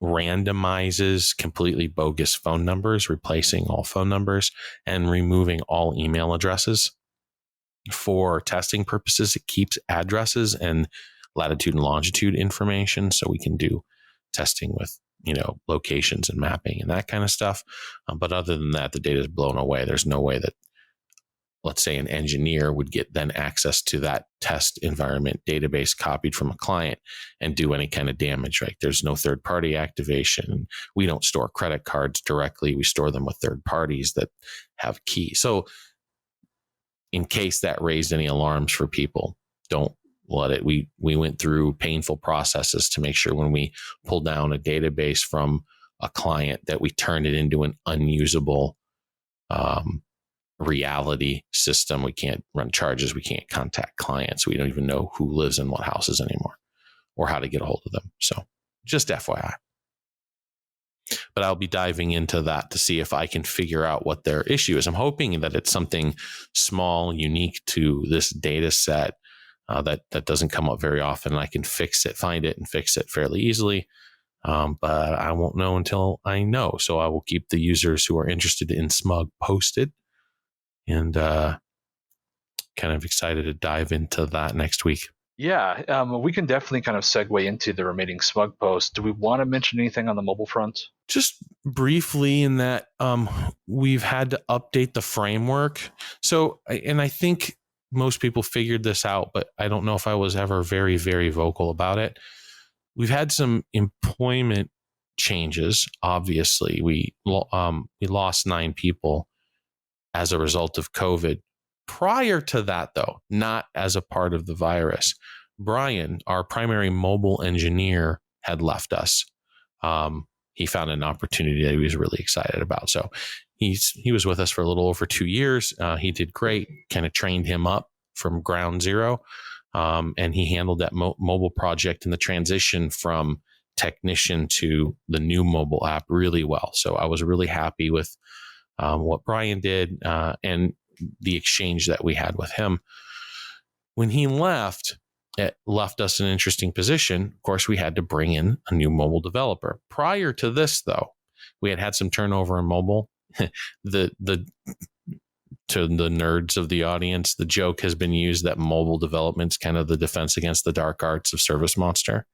randomizes completely bogus phone numbers, replacing all phone numbers and removing all email addresses. For testing purposes, it keeps addresses and latitude and longitude information so we can do testing with locations and mapping and that kind of stuff. But other than that, the data is blown away. There's no way that, let's say, an engineer would get then access to that test environment database copied from a client and do any kind of damage, right? There's no third party activation. We don't store credit cards directly. We store them with third parties that have keys. So in case that raised any alarms for people, don't let it. We went through painful processes to make sure when we pull down a database from a client that we turn it into an unusable reality system. We can't run charges. We can't contact clients. We don't even know who lives in what houses anymore or how to get a hold of them. So just FYI. But I'll be diving into that to see if I can figure out what their issue is. I'm hoping that it's something small, unique to this data set that doesn't come up very often. I can find it and fix it fairly easily. But I won't know until I know. So I will keep the users who are interested in SMUG posted, and kind of excited to dive into that next week. Yeah, we can definitely kind of segue into the remaining SMUG posts. Do we want to mention anything on the mobile front? Just briefly in that we've had to update the framework. So, and I think most people figured this out, but I don't know if I was ever very, very vocal about it. We've had some employment changes. Obviously, we lost 9 people as a result of COVID. Prior to that, though, not as a part of the virus, Brian, our primary mobile engineer, had left us. he found an opportunity that he was really excited about. So he was with us for a little over 2 years. He did great, kind of trained him up from ground zero. And he handled that mobile project and the transition from technician to the new mobile app really well. So I was really happy with what Brian did and the exchange that we had with him. When he left, it left us in an interesting position. Of course, we had to bring in a new mobile developer. Prior to this, though, we had some turnover in mobile. the To the nerds of the audience, the joke has been used that mobile development's kind of the defense against the dark arts of ServiceMonster.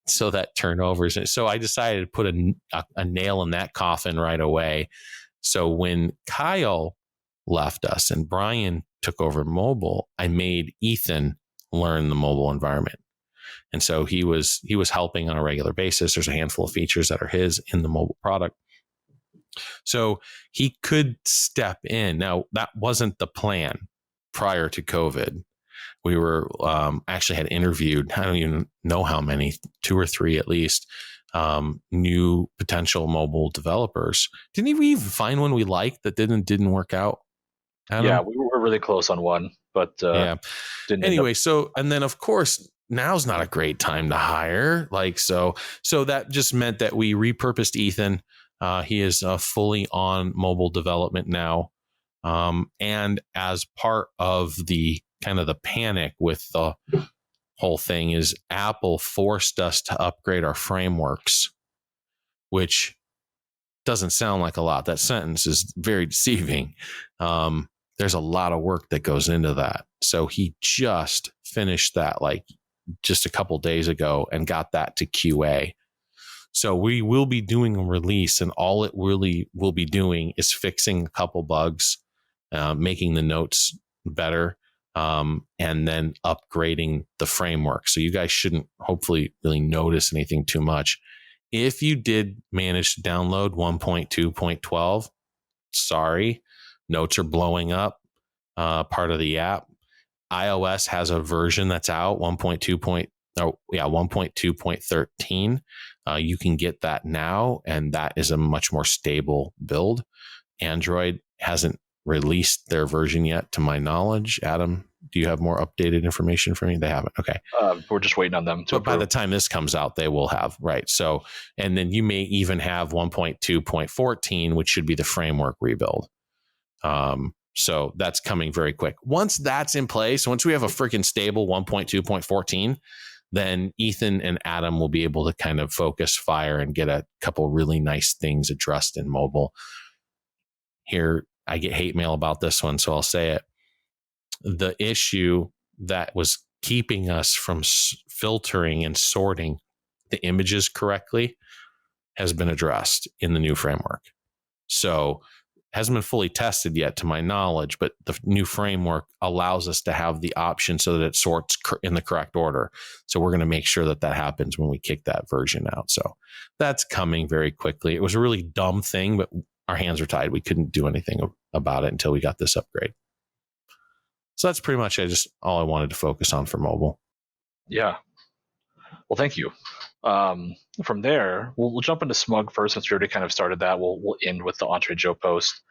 So that turnovers. So I decided to put a nail in that coffin right away. So when Kyle left us and Brian took over mobile, I made Ethan learn the mobile environment. And so he was helping on a regular basis. There's a handful of features that are his in the mobile product. So he could step in. Now, that wasn't the plan prior to COVID. We were actually had interviewed, I don't even know how many, 2 or 3 at least, new potential mobile developers. Didn't we even find one we liked that didn't work out? Adam? Yeah, we were really close on one, but yeah. Didn't anyway, so and then of course now's not a great time to hire. So that just meant that we repurposed Ethan. He is fully on mobile development now. And as part of the kind of the panic with the whole thing is Apple forced us to upgrade our frameworks, which doesn't sound like a lot. That sentence is very deceiving. There's a lot of work that goes into that. So he just finished that like just a couple days ago and got that to QA. So we will be doing a release, and all it really will be doing is fixing a couple bugs, making the notes better, and then upgrading the framework. So you guys shouldn't hopefully really notice anything too much. If you did manage to download 1.2.12, sorry, notes are blowing up, part of the app. iOS has a version that's out, 1.2.13. You can get that now, and that is a much more stable build. Android hasn't released their version yet, to my knowledge. Adam, do you have more updated information for me? They haven't. Okay. We're just waiting on them to approve. By the time this comes out, they will have, right? So, and then you may even have 1.2.14, which should be the framework rebuild. So that's coming very quick. Once that's in place, once we have a freaking stable 1.2.14, then Ethan and Adam will be able to kind of focus fire and get a couple really nice things addressed in mobile. Here, I get hate mail about this one, so I'll say it. The issue that was keeping us from filtering and sorting the images correctly has been addressed in the new framework. So hasn't been fully tested yet to my knowledge, but the new framework allows us to have the option so that it sorts in the correct order. So we're going to make sure that that happens when we kick that version out. So that's coming very quickly. It was a really dumb thing, but our hands were tied. We couldn't do anything about it until we got this upgrade. So that's pretty much all I wanted to focus on for mobile. Yeah. Well, thank you. From there, we'll jump into SMUG first, since we already kind of started that. We'll end with the entrejoe post.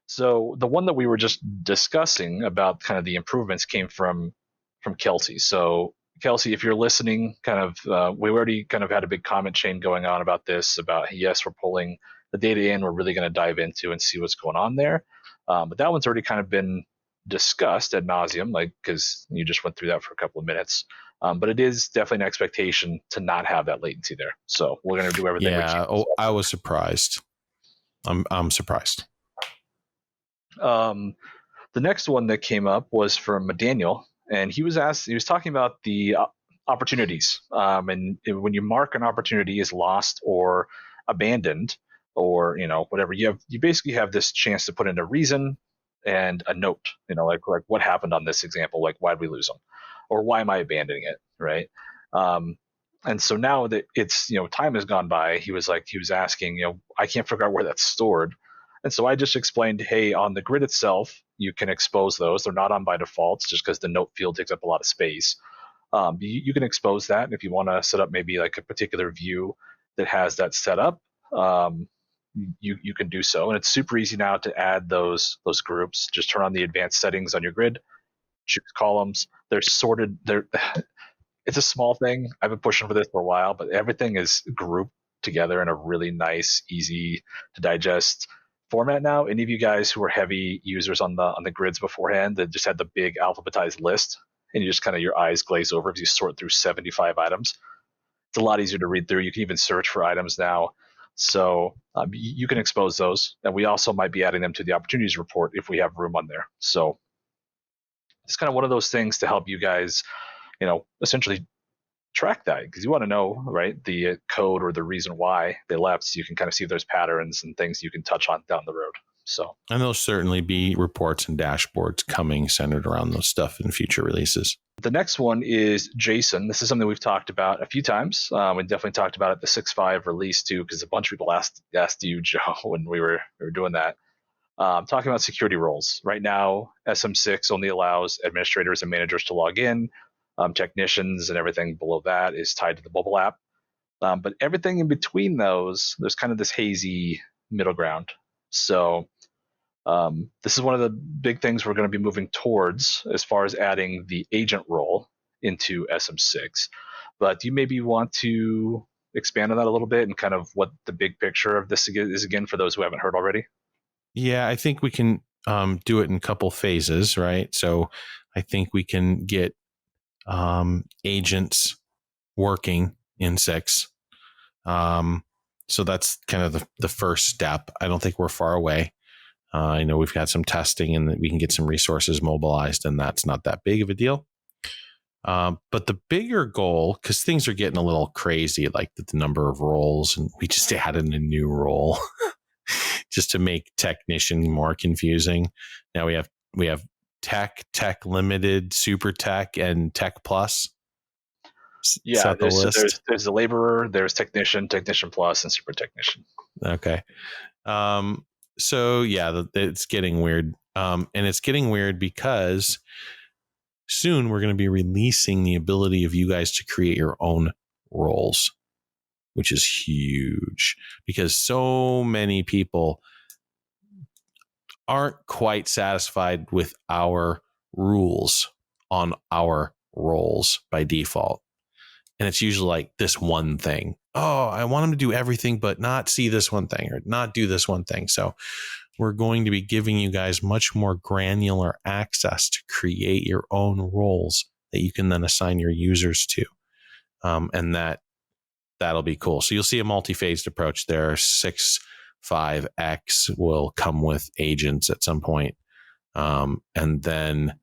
So the one that we were just discussing about kind of the improvements came from Kelsey. So Kelsey, if you're listening, kind of we already kind of had a big comment chain going on about this, about yes, we're pulling the data in, we're really going to dive into and see what's going on there. But that one's already kind of been discussed ad nauseum, like, because you just went through that for a couple of minutes. But it is definitely an expectation to not have that latency there. So we're going to do everything we can. Yeah, I was surprised. I'm surprised. The next one that came up was from Daniel, and he was talking about the opportunities. And when you mark an opportunity as lost or abandoned, or whatever, you basically have this chance to put in a reason and a note. Like what happened on this example, like why did we lose them, or why am I abandoning it, right? And so now that it's time has gone by, he was asking, I can't figure out where that's stored. And so I just explained, hey, on the grid itself, you can expose those. They're not on by default, just because the note field takes up a lot of space. You can expose that. And if you want to set up maybe like a particular view that has that set up, you can do so. And it's super easy now to add those groups. Just turn on the advanced settings on your grid, choose columns. They're sorted. It's a small thing. I've been pushing for this for a while, but everything is grouped together in a really nice, easy to digest format now. Any of you guys who are heavy users on the grids beforehand that just had the big alphabetized list, and you just kind of your eyes glaze over as you sort through 75 items. It's a lot easier to read through. You can even search for items now. So you can expose those. And we also might be adding them to the opportunities report if we have room on there. So it's kind of one of those things to help you guys, essentially track that, because you want to know, right, the code or the reason why they left, so you can kind of see if there's patterns and things you can touch on down the road. So, and there'll certainly be reports and dashboards coming centered around those stuff in future releases. The next one is JSON. This is something we've talked about a few times. We definitely talked about it the 6.5 release too, because a bunch of people asked you, Joe, when we were doing that. Talking about security roles. Right now, SM6 only allows administrators and managers to log in. Technicians and everything below that is tied to the mobile app. But everything in between those, there's kind of this hazy middle ground. So this is one of the big things we're going to be moving towards as far as adding the agent role into SM6. But do you maybe want to expand on that a little bit and kind of what the big picture of this is again for those who haven't heard already? Yeah, I think we can do it in a couple phases, right? So I think we can get agents working in 6. So that's kind of the first step. I don't think we're far away. I know we've got some testing and we can get some resources mobilized, and that's not that big of a deal. But the bigger goal, because things are getting a little crazy, like the number of roles, and we just added a new role just to make technician more confusing. Now we have tech limited, super tech, and tech plus. Yeah, there's the laborer, there's technician plus, and super technician. Okay. So yeah, it's getting weird. And it's getting weird because soon we're going to be releasing the ability of you guys to create your own roles, which is huge because so many people aren't quite satisfied with our rules on our roles by default. And it's usually like this one thing. Oh, I want them to do everything, but not see this one thing or not do this one thing. So we're going to be giving you guys much more granular access to create your own roles that you can then assign your users to. And that'll be cool. So you'll see a multi-phased approach there. 6.5x will come with agents at some point. And then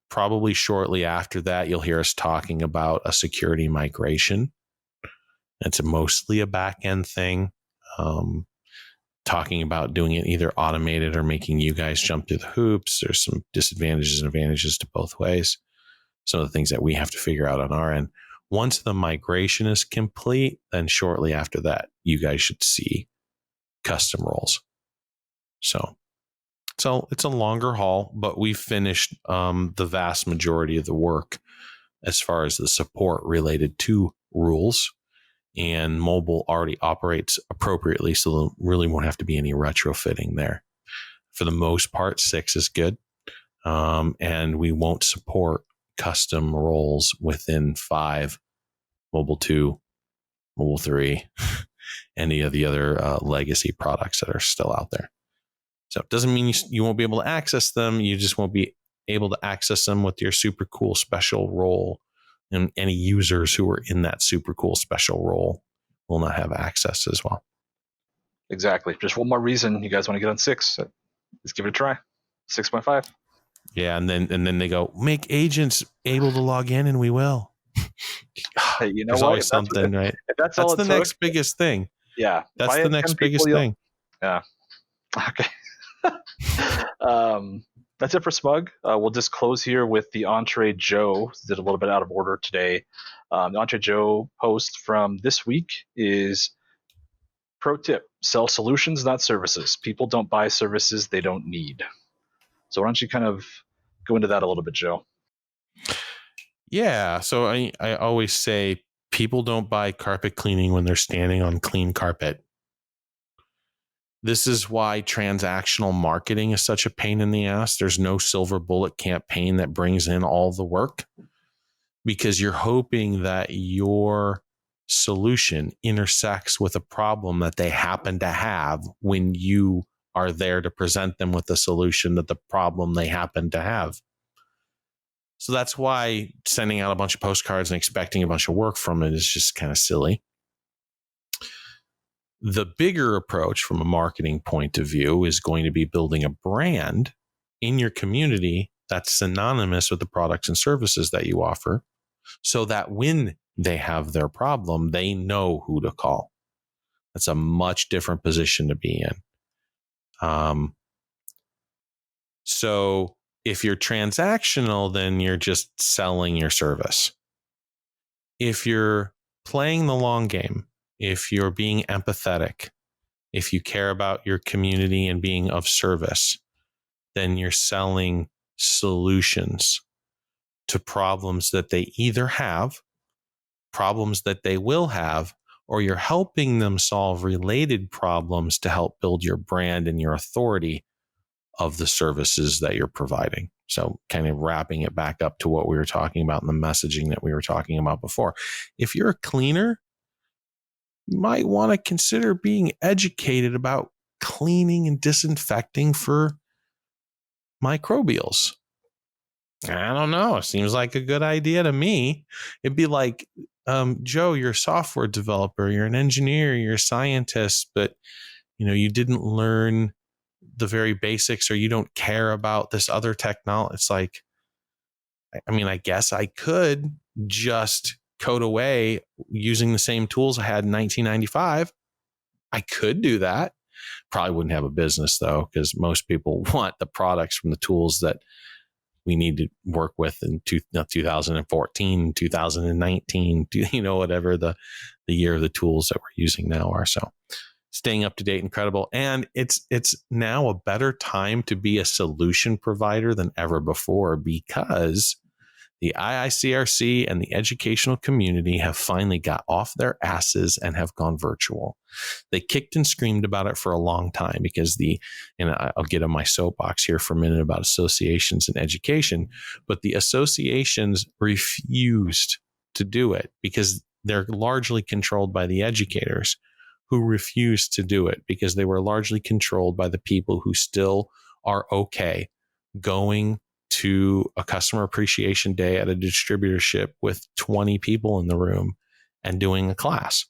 probably shortly after that, you'll hear us talking about a security migration. It's mostly a back-end thing. Talking about doing it either automated or making you guys jump through the hoops. There's some disadvantages and advantages to both ways. Some of the things that we have to figure out on our end. Once the migration is complete, then shortly after that, you guys should see custom roles. So it's a longer haul, but we've finished the vast majority of the work as far as the support related to rules. And mobile already operates appropriately, so there really won't have to be any retrofitting there. For the most part, 6 is good. And we won't support custom roles within 5, mobile 2, mobile 3, any of the other legacy products that are still out there. So it doesn't mean you won't be able to access them. You just won't be able to access them with your super cool special role. And any users who are in that super cool special role will not have access as well. Exactly. Just one more reason you guys want to get on 6. Let's give it a try. 6.5. Yeah, and then they go, make agents able to log in, and we will. Hey, you know There's what? always something, right? That's the next biggest thing. Yeah. That's the next biggest thing. Yeah. Okay. That's it for SMUG. We'll just close here with the entrejoe. Did a little bit out of order today. The entrejoe post from this week is pro tip: sell solutions, not services. People don't buy services they don't need. So why don't you kind of go into that a little bit, Joe? Yeah. So I always say people don't buy carpet cleaning when they're standing on clean carpet. This is why transactional marketing is such a pain in the ass. There's no silver bullet campaign that brings in all the work, because you're hoping that your solution intersects with a problem that they happen to have when you are there to present them with a solution to the problem they happen to have. So that's why sending out a bunch of postcards and expecting a bunch of work from it is just kind of silly. The bigger approach from a marketing point of view is going to be building a brand in your community that's synonymous with the products and services that you offer, so that when they have their problem, they know who to call. That's a much different position to be in. So if you're transactional, then you're just selling your service. If you're playing the long game, if you're being empathetic, if you care about your community and being of service, then you're selling solutions to problems that they either have, problems that they will have, or you're helping them solve related problems to help build your brand and your authority of the services that you're providing. So kind of wrapping it back up to what we were talking about in the messaging that we were talking about before. If you're a cleaner, you might want to consider being educated about cleaning and disinfecting for microbials. I don't know. It seems like a good idea to me. It'd be like, Joe, you're a software developer, you're an engineer, you're a scientist, but you didn't learn the very basics, or you don't care about this other technology. It's like, I guess I could just code away using the same tools I had in 1995. I could do that. Probably wouldn't have a business though, because most people want the products from the tools that we need to work with in 2014, 2019, whatever the year of the tools that we're using now are. So staying up to date, incredible. And it's now a better time to be a solution provider than ever before, because the IICRC and the educational community have finally got off their asses and have gone virtual. They kicked and screamed about it for a long time because and I'll get on my soapbox here for a minute about associations and education, but the associations refused to do it because they're largely controlled by the educators, who refused to do it because they were largely controlled by the people who still are okay going to a customer appreciation day at a distributorship with 20 people in the room and doing a class.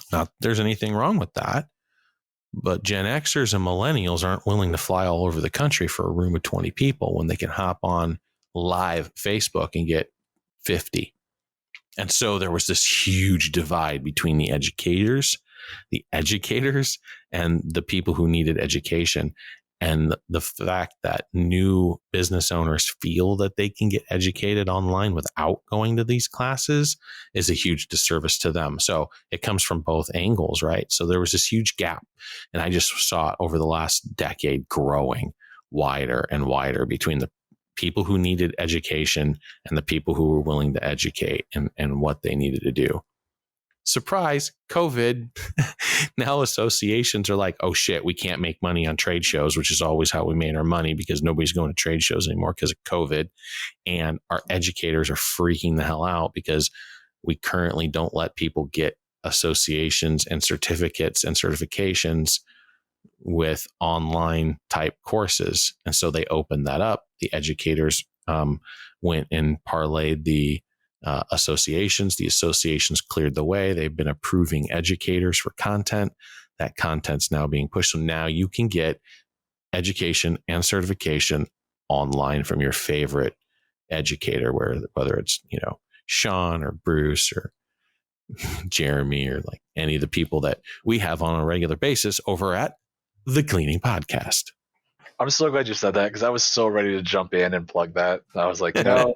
Not that there's anything wrong with that, but Gen Xers and millennials aren't willing to fly all over the country for a room of 20 people when they can hop on live Facebook and get 50. And so there was this huge divide between the educators, and the people who needed education. And the fact that new business owners feel that they can get educated online without going to these classes is a huge disservice to them. So it comes from both angles, right? So there was this huge gap. And I just saw it over the last decade growing wider and wider between the people who needed education and the people who were willing to educate and what they needed to do. Surprise, COVID. Now associations are like, oh shit, we can't make money on trade shows, which is always how we made our money because nobody's going to trade shows anymore because of COVID. And our educators are freaking the hell out because we currently don't let people get associations and certificates and certifications with online type courses. And so they opened that up. The educators went and parlayed the associations. The associations cleared the way. They've been approving educators for content. That content's now being pushed. So now you can get education and certification online from your favorite educator, whether it's, Sean or Bruce or Jeremy or like any of the people that we have on a regular basis over at the Cleaning Podcast. I'm so glad you said that because I was so ready to jump in and plug that. I was like, no.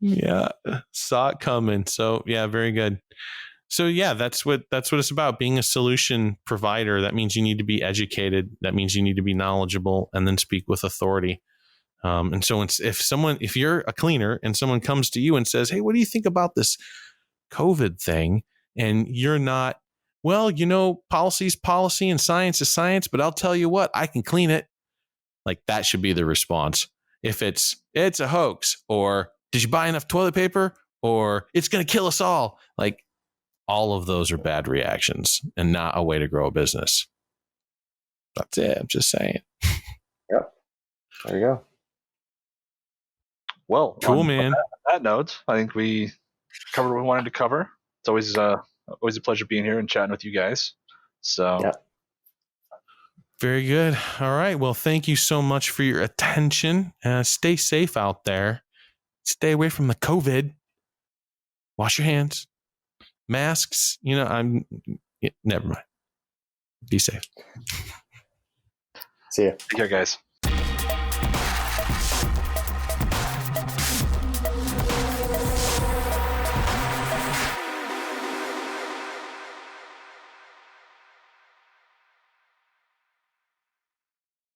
Yeah, saw it coming. So yeah, very good. So yeah, that's what it's about. Being a solution provider. That means you need to be educated. That means you need to be knowledgeable and then speak with authority. And so if you're a cleaner and someone comes to you and says, hey, what do you think about this COVID thing? And you're not, well, policy is policy and science is science, but I'll tell you what, I can clean it. Like, that should be the response. If it's a hoax, or did you buy enough toilet paper, or it's going to kill us all. Like, all of those are bad reactions and not a way to grow a business. That's it. I'm just saying. Yep. There you go. Well, cool, man. On that note, I think we covered what we wanted to cover. It's always a pleasure being here and chatting with you guys. So, yep. Very good. All right. Well, thank you so much for your attention. Stay safe out there. Stay away from the COVID. Wash your hands. Masks. Never mind. Be safe. See ya. Take care, guys.